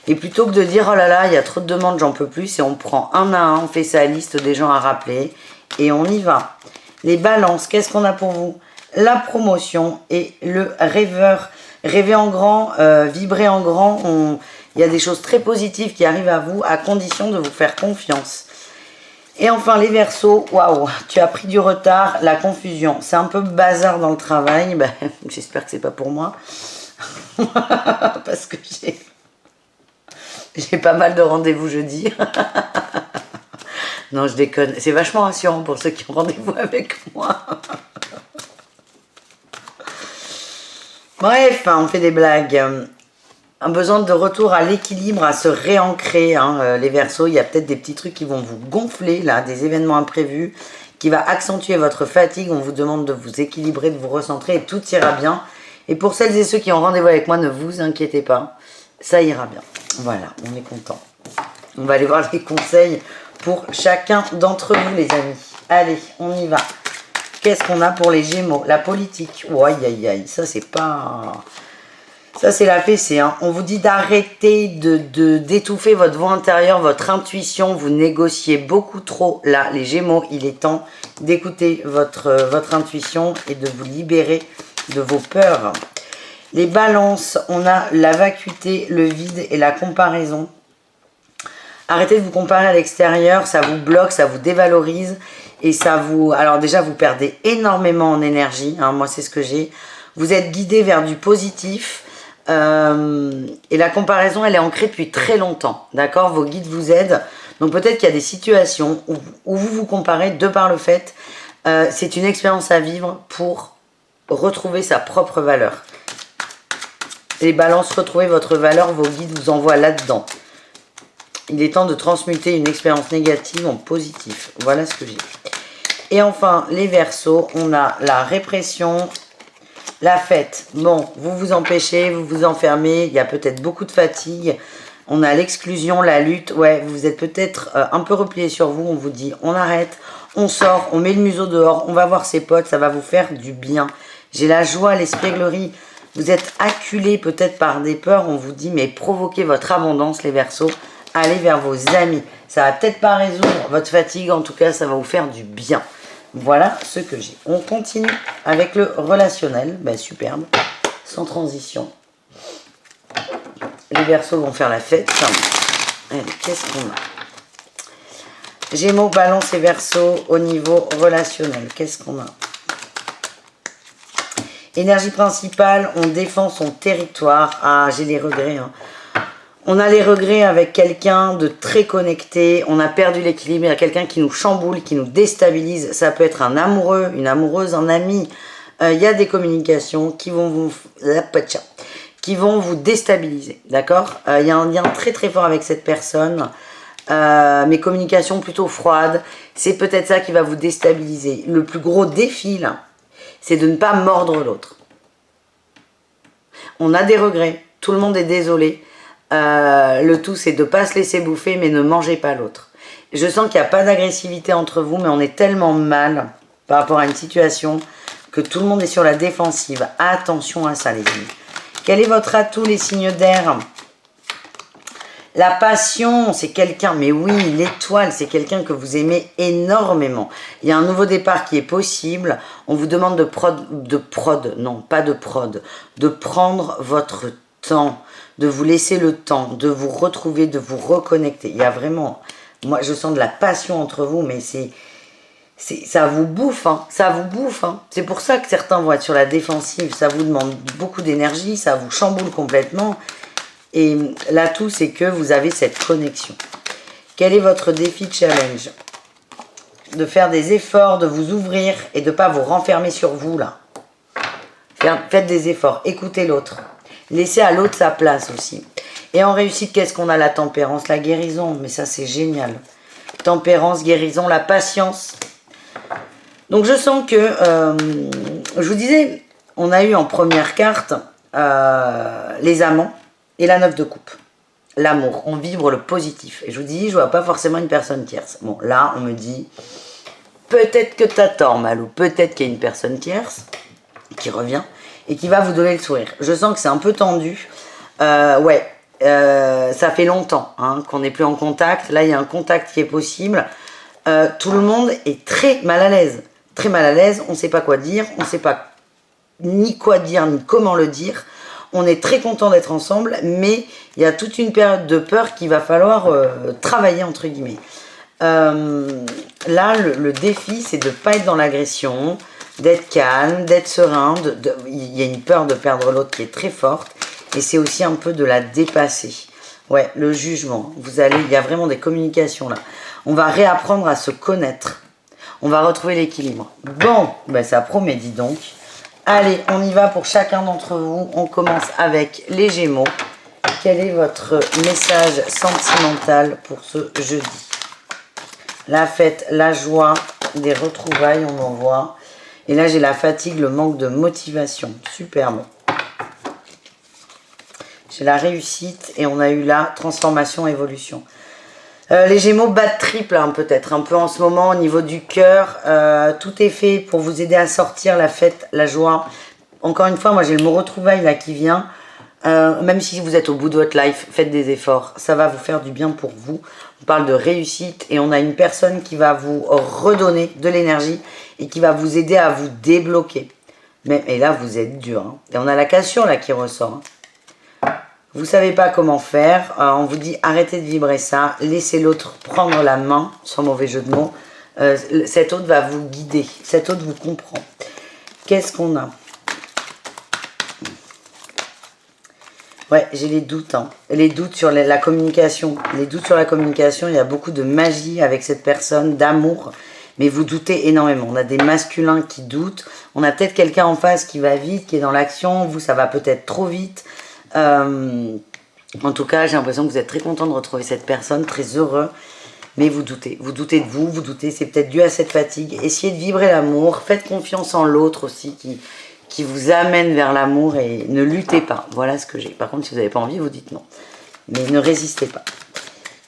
Et plutôt que de dire, oh là là, il y a trop de demandes, j'en peux plus. Et on prend un à un, on fait sa liste des gens à rappeler. Et on y va. Les balances, qu'est-ce qu'on a pour vous? La promotion et le rêveur. Rêver en grand, vibrer en grand. Il y a des choses très positives qui arrivent à vous à condition de vous faire confiance. Et enfin les Verseaux, waouh, tu as pris du retard, la confusion. C'est un peu bazar dans le travail. Ben, j'espère que c'est pas pour moi. Parce que j'ai pas mal de rendez-vous jeudi. Non, je déconne. C'est vachement rassurant pour ceux qui ont rendez-vous avec moi. Bref, on fait des blagues. Un besoin de retour à l'équilibre, à se réancrer. Les Verseaux, il y a peut-être des petits trucs qui vont vous gonfler, là, des événements imprévus, qui va accentuer votre fatigue. On vous demande de vous équilibrer, de vous recentrer et tout ira bien. Et pour celles et ceux qui ont rendez-vous avec moi, ne vous inquiétez pas, ça ira bien. Voilà, on est content. On va aller voir les conseils pour chacun d'entre vous, les amis. Allez, on y va. Qu'est-ce qu'on a pour les Gémeaux? La politique. Oh, aïe, aïe, aïe. Ça, c'est pas... Ça, c'est la fessée. Hein. On vous dit d'arrêter d'étouffer votre voix intérieure, votre intuition. Vous négociez beaucoup trop. Là, les Gémeaux, il est temps d'écouter votre intuition et de vous libérer de vos peurs. Les Balances, on a la vacuité, le vide et la comparaison. Arrêtez de vous comparer à l'extérieur, ça vous bloque, ça vous dévalorise et ça vous... Alors déjà, vous perdez énormément en énergie, hein, moi c'est ce que j'ai. Vous êtes guidé vers du positif et la comparaison, elle est ancrée depuis très longtemps, d'accord? Vos guides vous aident, donc peut-être qu'il y a des situations où vous vous comparez de par le fait, c'est une expérience à vivre pour retrouver sa propre valeur. Les Balances, retrouvez votre valeur, vos guides vous envoient là-dedans. Il est temps de transmuter une expérience négative en positif. Voilà ce que j'ai. Et enfin, les Verseaux, on a la répression, la fête. Bon, vous vous empêchez, vous vous enfermez, il y a peut-être beaucoup de fatigue. On a l'exclusion, la lutte. Ouais, vous êtes peut-être un peu replié sur vous. On vous dit, on arrête, on sort, on met le museau dehors, on va voir ses potes, ça va vous faire du bien. J'ai la joie, l'espièglerie. Vous êtes acculé peut-être par des peurs. On vous dit, mais provoquez votre abondance, les Verseaux. Allez vers vos amis. Ça va peut-être pas résoudre votre fatigue. En tout cas, ça va vous faire du bien. Voilà ce que j'ai. On continue avec le relationnel. Ben, superbe. Sans transition. Les Verseaux vont faire la fête. Allez, qu'est-ce qu'on a? Gémeaux, Balance et Verseaux au niveau relationnel. Qu'est-ce qu'on a? Énergie principale, on défend son territoire. Ah, j'ai les regrets. Hein. On a les regrets avec quelqu'un de très connecté. On a perdu l'équilibre. Il y a quelqu'un qui nous chamboule, qui nous déstabilise. Ça peut être un amoureux, une amoureuse, un ami. Il y a des communications qui vont vous déstabiliser. D'accord? Il y a un lien très très fort avec cette personne. Mes communications plutôt froides. C'est peut-être ça qui va vous déstabiliser. Le plus gros défi, là, c'est de ne pas mordre l'autre. On a des regrets. Tout le monde est désolé. Le tout, c'est de ne pas se laisser bouffer, mais ne mangez pas l'autre. Je sens qu'il n'y a pas d'agressivité entre vous, mais on est tellement mal par rapport à une situation que tout le monde est sur la défensive. Attention à ça, les amis. Quel est votre atout, les signes d'air? La passion, c'est quelqu'un, mais oui, l'étoile, c'est quelqu'un que vous aimez énormément. Il y a un nouveau départ qui est possible. On vous demande de prendre votre temps, de vous laisser le temps, de vous retrouver, de vous reconnecter. Il y a vraiment, moi je sens de la passion entre vous, mais ça vous bouffe, hein, ça vous bouffe. Hein. C'est pour ça que certains vont être sur la défensive, ça vous demande beaucoup d'énergie, ça vous chamboule complètement. Et l'atout, c'est que vous avez cette connexion. Quel est votre défi challenge? de faire des efforts, de vous ouvrir et de ne pas vous renfermer sur vous, là. Faites des efforts, écoutez l'autre. Laissez à l'autre sa place aussi. Et en réussite, qu'est-ce qu'on a? La tempérance, la guérison. Mais ça, c'est génial. Tempérance, guérison, la patience. Donc, je sens que, je vous disais, on a eu en première carte les amants et la 9 de coupe. L'amour, on vibre le positif. Et je vous dis, je vois pas forcément une personne tierce. Bon, là, on me dit, peut-être que t'as tort, Malou. Peut-être qu'il y a une personne tierce qui revient et qui va vous donner le sourire. Je sens que c'est un peu tendu. Ça fait longtemps hein, qu'on n'est plus en contact. Là, il y a un contact qui est possible. Tout le monde est très mal à l'aise. Très mal à l'aise. On ne sait pas quoi dire. On ne sait pas ni quoi dire, ni comment le dire. On est très content d'être ensemble, mais il y a toute une période de peur qu'il va falloir travailler, entre guillemets. Là, le défi, c'est de ne pas être dans l'agression, d'être calme, d'être serein. Il y a une peur de perdre l'autre qui est très forte, et c'est aussi un peu de la dépasser. Ouais, le jugement. Il y a vraiment des communications là. On va réapprendre à se connaître. On va retrouver l'équilibre. Bon, ben ça promet, dis donc. Allez, on y va pour chacun d'entre vous. On commence avec les Gémeaux. Quel est votre message sentimental pour ce jeudi? La fête, la joie, des retrouvailles, on en voit. Et là, j'ai la fatigue, le manque de motivation. Superbe. J'ai la réussite et on a eu la transformation, évolution. Les Gémeaux battent triple hein, peut-être un peu en ce moment au niveau du cœur. Tout est fait pour vous aider à sortir la fête, la joie. Encore une fois, moi j'ai le mot retrouvailles là qui vient. Même si vous êtes au bout de votre life, faites des efforts. Ça va vous faire du bien pour vous. On parle de réussite et on a une personne qui va vous redonner de l'énergie et qui va vous aider à vous débloquer. Et là, vous êtes dur. Hein. Et on a la cassure là qui ressort. Hein. Vous ne savez pas comment faire, on vous dit arrêtez de vibrer ça, laissez l'autre prendre la main, sans mauvais jeu de mots. Cet autre va vous guider, cet autre vous comprend. Qu'est-ce qu'on a? Ouais, j'ai les doutes. Hein. Les doutes sur la communication. Les doutes sur la communication, il y a beaucoup de magie avec cette personne, d'amour. Mais vous doutez énormément. On a des masculins qui doutent. On a peut-être quelqu'un en face qui va vite, qui est dans l'action. Vous, ça va peut-être trop vite. En tout cas, j'ai l'impression que vous êtes très content de retrouver cette personne, très heureux. Mais vous doutez de vous doutez. C'est peut-être dû à cette fatigue. Essayez de vibrer l'amour. Faites confiance en l'autre aussi qui vous amène vers l'amour et ne luttez pas. Voilà ce que j'ai. Par contre, si vous n'avez pas envie, vous dites non. Mais ne résistez pas.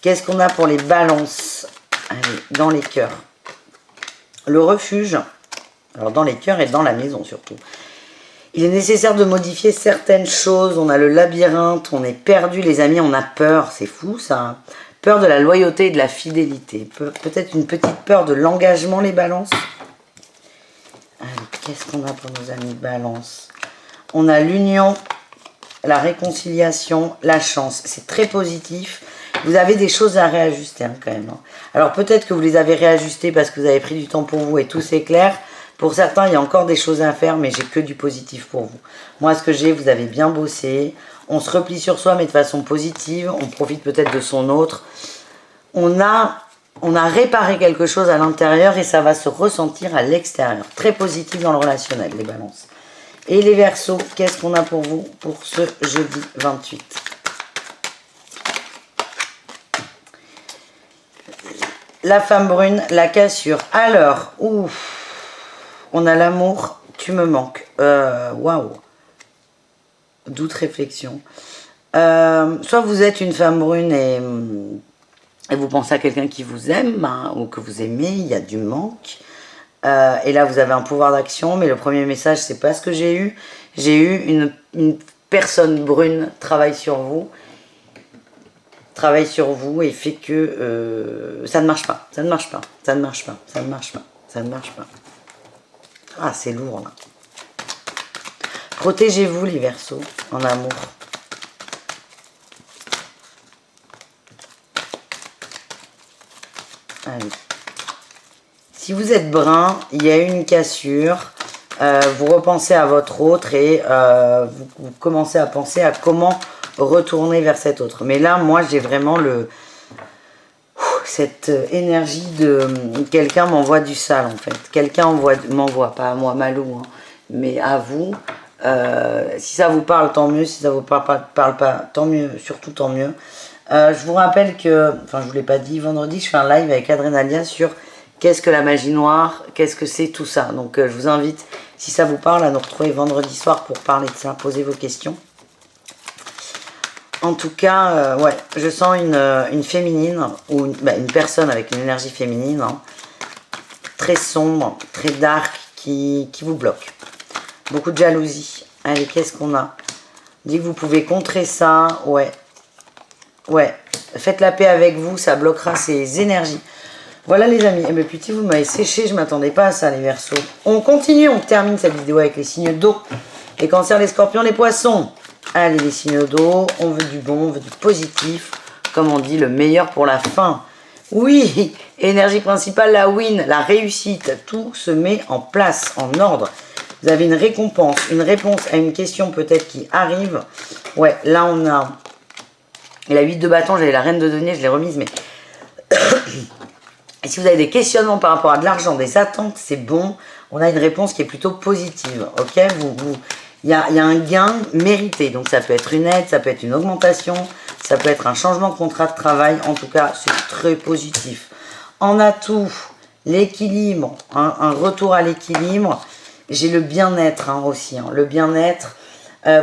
Qu'est-ce qu'on a pour les balances? Allez, dans les cœurs. Le refuge. Alors, dans les cœurs et dans la maison surtout. Il est nécessaire de modifier certaines choses. On a le labyrinthe, on est perdu, les amis, on a peur. C'est fou, ça. Peur de la loyauté et de la fidélité. Peut-être une petite peur de l'engagement, les balances. Allez, qu'est-ce qu'on a pour nos amis balance? On a l'union, la réconciliation, la chance. C'est très positif. Vous avez des choses à réajuster hein, quand même. Hein. Alors peut-être que vous les avez réajustées parce que vous avez pris du temps pour vous et tout c'est clair. Pour certains, il y a encore des choses à faire, mais j'ai que du positif pour vous. Moi, ce que j'ai, vous avez bien bossé. On se replie sur soi, mais de façon positive. On profite peut-être de son autre. On a réparé quelque chose à l'intérieur et ça va se ressentir à l'extérieur. Très positif dans le relationnel, les balances. Et les Verseaux, qu'est-ce qu'on a pour vous pour ce jeudi 28? La femme brune, la cassure. Alors, ouf. On a l'amour, tu me manques. Waouh. Doute, réflexion. Soit vous êtes une femme brune et vous pensez à quelqu'un qui vous aime hein, ou que vous aimez, il y a du manque. Et là, vous avez un pouvoir d'action, mais le premier message, c'est pas ce que j'ai eu. J'ai eu une personne brune travaille sur vous et fait que ça ne marche pas, ça ne marche pas, ça ne marche pas, ça ne marche pas, ça ne marche pas. Ah, c'est lourd, là. Protégez-vous, les Verseaux, en amour. Allez. Si vous êtes brun, il y a une cassure. Vous repensez à votre autre et vous commencez à penser à comment retourner vers cet autre. Mais là, moi, j'ai vraiment le... cette énergie de quelqu'un m'envoie du sale en fait. Quelqu'un m'envoie, pas à moi, Malou, hein, mais à vous. Si ça vous parle, tant mieux. Si ça vous parle pas, tant mieux. Surtout tant mieux. Je vous rappelle que, enfin je vous l'ai pas dit, vendredi je fais un live avec Adrenalia sur qu'est-ce que la magie noire, qu'est-ce que c'est tout ça. Donc je vous invite, si ça vous parle, à nous retrouver vendredi soir pour parler de ça, poser vos questions. En tout cas, ouais, je sens une féminine, ou une personne avec une énergie féminine, hein, très sombre, très dark, qui vous bloque. Beaucoup de jalousie. Allez, qu'est-ce qu'on a? Dit que vous pouvez contrer ça, ouais. Ouais, faites la paix avec vous, ça bloquera ces énergies. Voilà les amis, et bien petit, vous m'avez séché, je ne m'attendais pas à ça les Verseaux. On continue, on termine cette vidéo avec les signes d'eau. Les cancers, les scorpions, les poissons. Allez, les signes d'eau, on veut du bon, on veut du positif. Comme on dit, le meilleur pour la fin. Oui, énergie principale, la win, la réussite. Tout se met en place, en ordre. Vous avez une récompense, une réponse à une question peut-être qui arrive. Ouais, là on a la 8 de bâton, j'avais la reine de denier, je l'ai remise, mais... Et si vous avez des questionnements par rapport à de l'argent, des attentes, c'est bon. On a une réponse qui est plutôt positive, ok? Il y a un gain mérité, donc ça peut être une aide, ça peut être une augmentation, ça peut être un changement de contrat de travail. En tout cas, c'est très positif. En atout, l'équilibre, hein, un retour à l'équilibre. J'ai le bien-être hein, aussi, hein, le bien-être.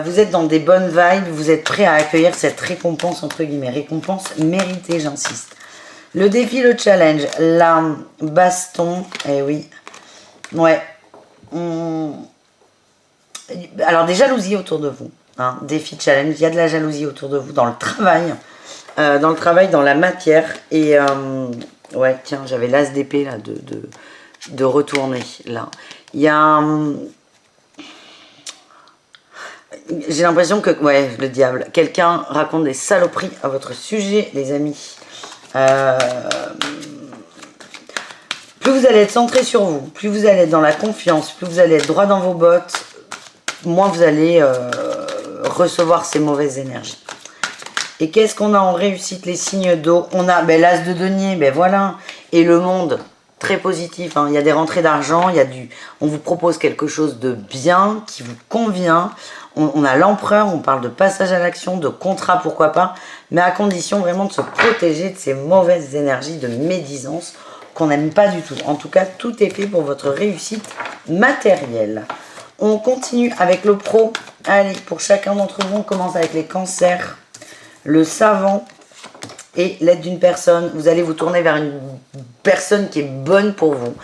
Vous êtes dans des bonnes vibes, vous êtes prêt à accueillir cette récompense, entre guillemets, récompense méritée, j'insiste. Le défi, le challenge, la baston, eh oui, ouais. Alors des jalousies autour de vous, hein, défi, challenge, il y a de la jalousie autour de vous dans le travail, dans la matière. Et ouais, tiens, j'avais l'as d'épée là, de retourner, là. Il y a... j'ai l'impression que, ouais, le diable, quelqu'un raconte des saloperies à votre sujet, les amis. Plus vous allez être centré sur vous, plus vous allez être dans la confiance, plus vous allez être droit dans vos bottes, moins vous allez recevoir ces mauvaises énergies. Et qu'est-ce qu'on a en réussite? Les signes d'eau. On a l'as de denier, ben voilà. Et le monde, très positif. Hein. Il y a des rentrées d'argent, on vous propose quelque chose de bien, qui vous convient. On a l'empereur, on parle de passage à l'action, de contrat, pourquoi pas. Mais à condition vraiment de se protéger de ces mauvaises énergies de médisance qu'on n'aime pas du tout. En tout cas, tout est fait pour votre réussite matérielle. On continue avec le pro. Allez, pour chacun d'entre vous, on commence avec les cancers, le savant et l'aide d'une personne. Vous allez vous tourner vers une personne qui est bonne pour vous,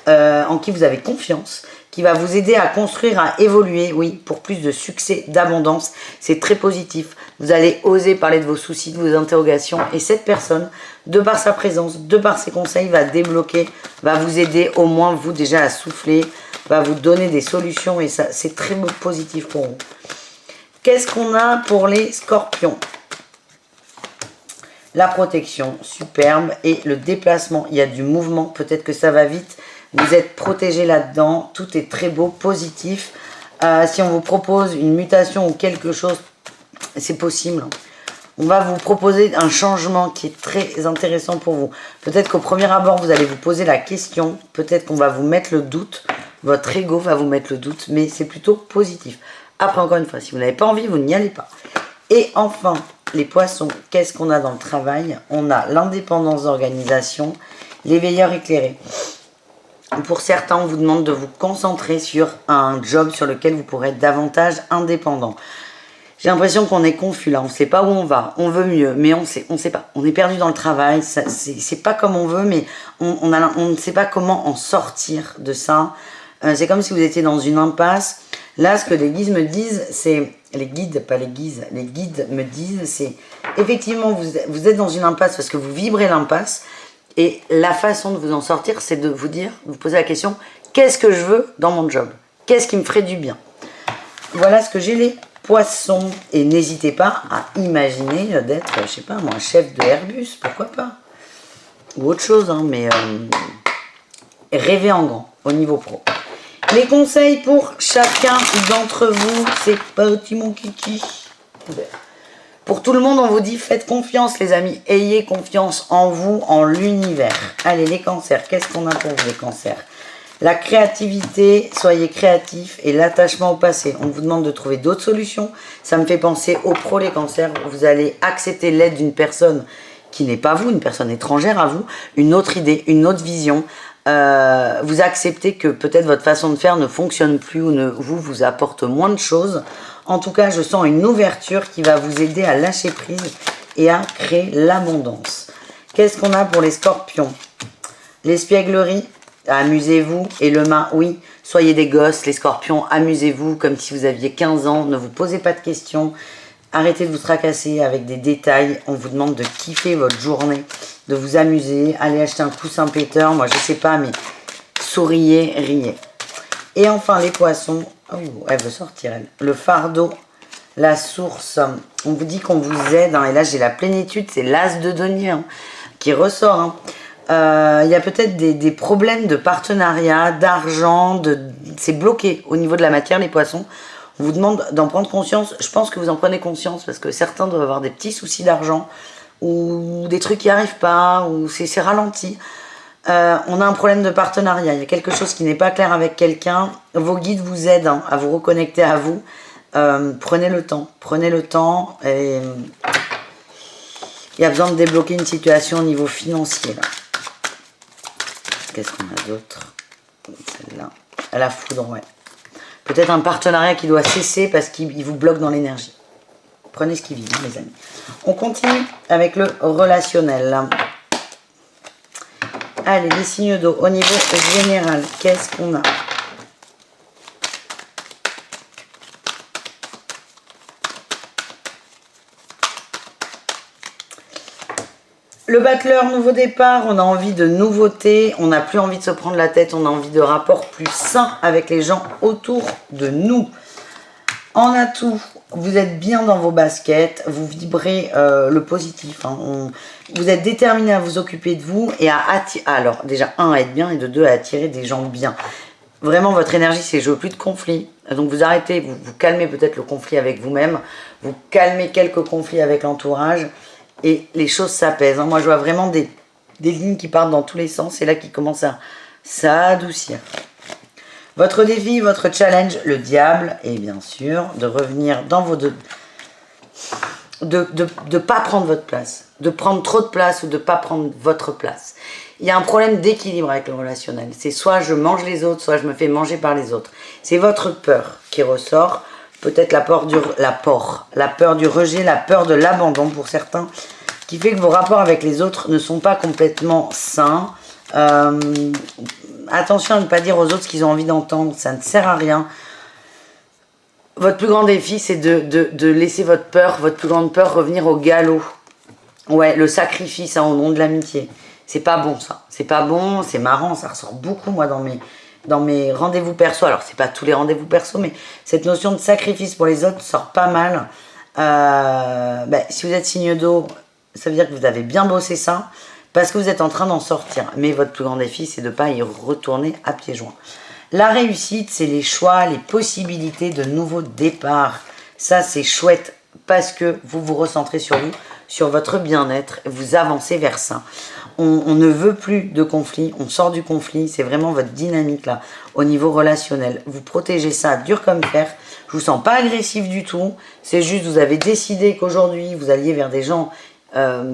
en qui vous avez confiance, qui va vous aider à construire, à évoluer, oui, pour plus de succès, d'abondance. C'est très positif. Vous allez oser parler de vos soucis, de vos interrogations. Et cette personne, de par sa présence, de par ses conseils, va débloquer, va vous aider au moins, vous, déjà à souffler, va vous donner des solutions. Et ça, c'est très positif pour vous. Qu'est-ce qu'on a pour les scorpions? La protection, superbe. Et le déplacement, il y a du mouvement. Peut-être que ça va vite. Vous êtes protégé là-dedans, tout est très beau, positif. Si on vous propose une mutation ou quelque chose, c'est possible. On va vous proposer un changement qui est très intéressant pour vous. Peut-être qu'au premier abord, vous allez vous poser la question. Peut-être qu'on va vous mettre le doute. Votre ego va vous mettre le doute, mais c'est plutôt positif. Après, encore une fois, si vous n'avez pas envie, vous n'y allez pas. Et enfin, les poissons, qu'est-ce qu'on a dans le travail? On a l'indépendance d'organisation, les veilleurs éclairés. Pour certains, on vous demande de vous concentrer sur un job sur lequel vous pourrez être davantage indépendant. J'ai l'impression qu'on est confus là, on ne sait pas où on va, on veut mieux, mais on sait pas. On est perdu dans le travail, c'est pas comme on veut, mais on ne sait pas comment en sortir de ça. C'est comme si vous étiez dans une impasse. Là, ce que les guides me disent, c'est... Les guides, pas les guises, les guides me disent, c'est... Effectivement, vous êtes dans une impasse parce que vous vibrez l'impasse. Et la façon de vous en sortir, c'est de vous dire, vous poser la question, qu'est-ce que je veux dans mon job? Qu'est-ce qui me ferait du bien? Voilà ce que j'ai les poissons. Et n'hésitez pas à imaginer d'être, je sais pas moi, un chef de Airbus, pourquoi pas? Ou autre chose, hein, mais rêvez en grand, au niveau pro. Les conseils pour chacun d'entre vous, c'est parti mon kiki. Pour tout le monde, on vous dit faites confiance les amis. Ayez confiance en vous, en l'univers. Allez les cancers, qu'est-ce qu'on a pour vous les cancers? La créativité, soyez créatifs et l'attachement au passé. On vous demande de trouver d'autres solutions. Ça me fait penser aux pros les cancers. Vous allez accepter l'aide d'une personne qui n'est pas vous, une personne étrangère à vous, une autre idée, une autre vision. Vous acceptez que peut-être votre façon de faire ne fonctionne plus ou vous apporte moins de choses. En tout cas, je sens une ouverture qui va vous aider à lâcher prise et à créer l'abondance. Qu'est-ce qu'on a pour les scorpions? L'espièglerie, amusez-vous. Et le mât, oui, soyez des gosses, les scorpions, amusez-vous comme si vous aviez 15 ans. Ne vous posez pas de questions. Arrêtez de vous tracasser avec des détails. On vous demande de kiffer votre journée, de vous amuser. Allez acheter un coussin péteur. Moi, je sais pas, mais souriez, riez. Et enfin, les poissons. Oh, elle veut sortir, elle. Le fardeau, la source. On vous dit qu'on vous aide. Hein, et là, j'ai la plénitude. C'est l'as de denier qui ressort. Hein. Il y a peut-être des problèmes de partenariat, d'argent. C'est bloqué au niveau de la matière, les poissons. On vous demande d'en prendre conscience. Je pense que vous en prenez conscience parce que certains doivent avoir des petits soucis d'argent ou des trucs qui n'arrivent pas ou c'est ralenti. On a un problème de partenariat. Il y a quelque chose qui n'est pas clair avec quelqu'un. Vos guides vous aident à vous reconnecter à vous. Prenez le temps. Prenez le temps. Et il y a besoin de débloquer une situation au niveau financier. Qu'est-ce qu'on a d'autre? Celle-là. À la foudre, ouais. Peut-être un partenariat qui doit cesser parce qu'il vous bloque dans l'énergie. Prenez ce qui vit, les amis. On continue avec le relationnel. Allez, les signes d'eau. Au niveau général, qu'est-ce qu'on a? Le battleur, nouveau départ, on a envie de nouveautés, on n'a plus envie de se prendre la tête, on a envie de rapports plus sains avec les gens autour de nous. En atout, vous êtes bien dans vos baskets, vous vibrez le positif, hein, vous êtes déterminé à vous occuper de vous et à attirer, alors déjà à être bien et de 2 à attirer des gens bien. Vraiment votre énergie c'est je veux plus de conflits, donc vous arrêtez, vous calmez peut-être le conflit avec vous-même, vous calmez quelques conflits avec l'entourage. Et les choses s'apaisent. Hein. Moi, je vois vraiment des lignes qui partent dans tous les sens. C'est là qui commence à s'adoucir. Votre défi, votre challenge, le diable. Et bien sûr, de revenir dans vos deux... De pas prendre votre place. De prendre trop de place ou de pas prendre votre place. Il y a un problème d'équilibre avec le relationnel. C'est soit je mange les autres, soit je me fais manger par les autres. C'est votre peur qui ressort. Peut-être la peur du rejet, la peur de l'abandon pour certains, qui fait que vos rapports avec les autres ne sont pas complètement sains. Attention à ne pas dire aux autres ce qu'ils ont envie d'entendre, ça ne sert à rien. Votre plus grand défi, c'est de laisser votre plus grande peur revenir au galop. Ouais, le sacrifice au nom de l'amitié. C'est pas bon ça, c'est pas bon, c'est marrant, ça ressort beaucoup moi dans mes rendez-vous perso, alors c'est pas tous les rendez-vous perso, mais cette notion de sacrifice pour les autres sort pas mal. Si vous êtes signe d'eau, ça veut dire que vous avez bien bossé ça, parce que vous êtes en train d'en sortir. Mais votre plus grand défi, c'est de ne pas y retourner à pieds joints. La réussite, c'est les choix, les possibilités de nouveaux départs. Ça, c'est chouette, parce que vous vous recentrez sur vous, sur votre bien-être, vous avancez vers ça. On ne veut plus de conflit, on sort du conflit, c'est vraiment votre dynamique là, au niveau relationnel. Vous protégez ça dur comme fer, je vous sens pas agressif du tout, c'est juste vous avez décidé qu'aujourd'hui vous alliez vers des gens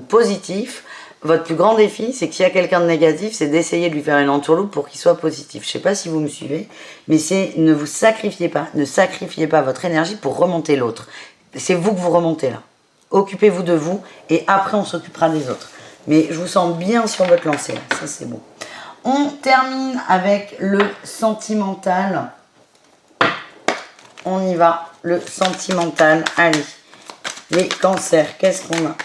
positifs. Votre plus grand défi, c'est qu'il y a quelqu'un de négatif, c'est d'essayer de lui faire une entourloupe pour qu'il soit positif. Je sais pas si vous me suivez, mais c'est ne vous sacrifiez pas, ne sacrifiez pas votre énergie pour remonter l'autre. C'est vous que vous remontez là. Occupez-vous de vous et après on s'occupera des autres. Mais je vous sens bien sur votre lancée, ça c'est bon. On termine avec le sentimental. On y va, le sentimental. Allez, les cancers, qu'est-ce qu'on a?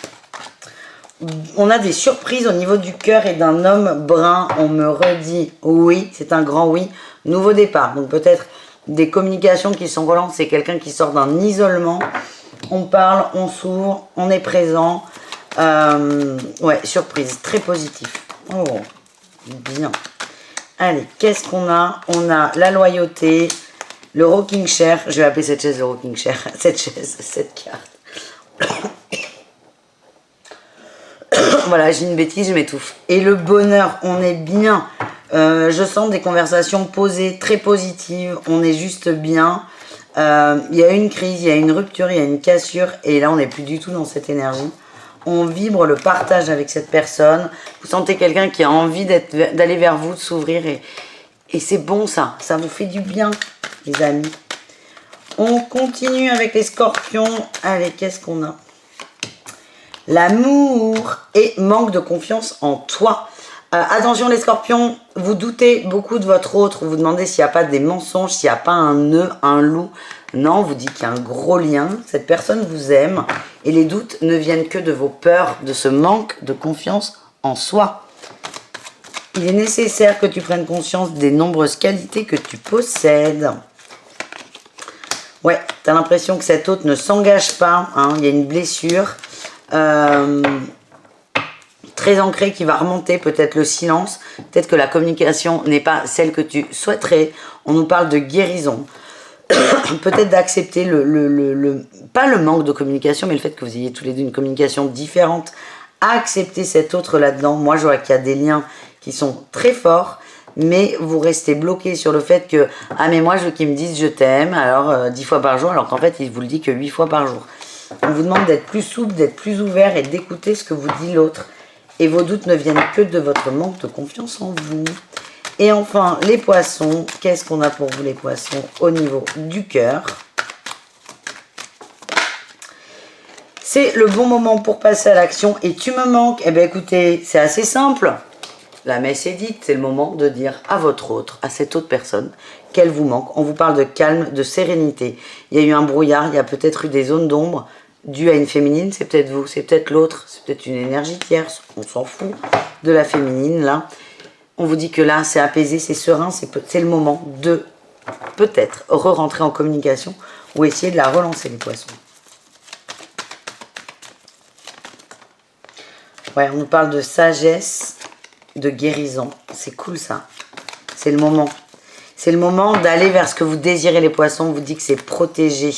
On a des surprises au niveau du cœur et d'un homme brun. On me redit oui, c'est un grand oui. Nouveau départ, donc peut-être des communications qui sont relances. C'est quelqu'un qui sort d'un isolement. On parle, on s'ouvre, on est présent. Ouais, surprise, très positif. Oh, bien. Allez, qu'est-ce qu'on a? On a la loyauté, le rocking chair. Je vais appeler cette chaise le rocking chair. Cette chaise, cette carte. Voilà, j'ai une bêtise, je m'étouffe. Et le bonheur, on est bien. Je sens des conversations posées, très positives. On est juste bien. Il y a une crise, il y a une rupture, il y a une cassure. Et là, on n'est plus du tout dans cette énergie. On vibre le partage avec cette personne. Vous sentez quelqu'un qui a envie d'aller vers vous, de s'ouvrir. Et c'est bon ça. Ça vous fait du bien, les amis. On continue avec les scorpions. Allez, qu'est-ce qu'on a? L'amour et manque de confiance en toi. Attention les scorpions, vous doutez beaucoup de votre autre, vous vous demandez s'il n'y a pas des mensonges, s'il n'y a pas un nœud, un loup. Non, on vous dit qu'il y a un gros lien, cette personne vous aime et les doutes ne viennent que de vos peurs, de ce manque de confiance en soi. Il est nécessaire que tu prennes conscience des nombreuses qualités que tu possèdes. Ouais, tu as l'impression que cet autre ne s'engage pas, hein, il y a une blessure. Très ancré qui va remonter, peut-être le silence, peut-être que la communication n'est pas celle que tu souhaiterais. On nous parle de guérison, peut-être d'accepter pas le manque de communication, mais le fait que vous ayez tous les deux une communication différente, accepter cet autre là-dedans. Moi je vois qu'il y a des liens qui sont très forts, mais vous restez bloqué sur le fait que ah mais moi je veux qu'ils me disent je t'aime, alors 10 fois par jour, alors qu'en fait il vous le dit que 8 fois par jour. On vous demande d'être plus souple, d'être plus ouvert et d'écouter ce que vous dit l'autre. Et vos doutes ne viennent que de votre manque de confiance en vous. Et enfin, les poissons. Qu'est-ce qu'on a pour vous les poissons au niveau du cœur? C'est le bon moment pour passer à l'action. Et tu me manques. Eh bien écoutez, c'est assez simple. La messe est dite. C'est le moment de dire à votre autre, à cette autre personne, qu'elle vous manque. On vous parle de calme, de sérénité. Il y a eu un brouillard, il y a peut-être eu des zones d'ombre. Dû à une féminine, c'est peut-être vous, c'est peut-être l'autre, c'est peut-être une énergie tierce, on s'en fout de la féminine là. On vous dit que là c'est apaisé, c'est serein, c'est le moment de peut-être re-rentrer en communication ou essayer de la relancer les poissons. Ouais, on nous parle de sagesse, de guérison, c'est cool ça, c'est le moment. C'est le moment d'aller vers ce que vous désirez les poissons, on vous dit que c'est protégé.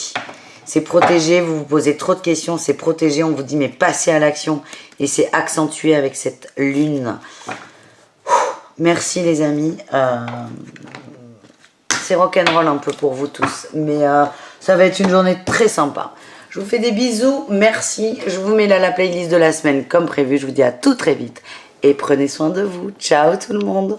C'est protégé, vous vous posez trop de questions, c'est protégé, on vous dit mais passez à l'action. Et c'est accentué avec cette lune. Merci les amis. C'est rock'n'roll un peu pour vous tous. Mais ça va être une journée très sympa. Je vous fais des bisous, merci. Je vous mets là la playlist de la semaine comme prévu. Je vous dis à tout très vite. Et prenez soin de vous. Ciao tout le monde.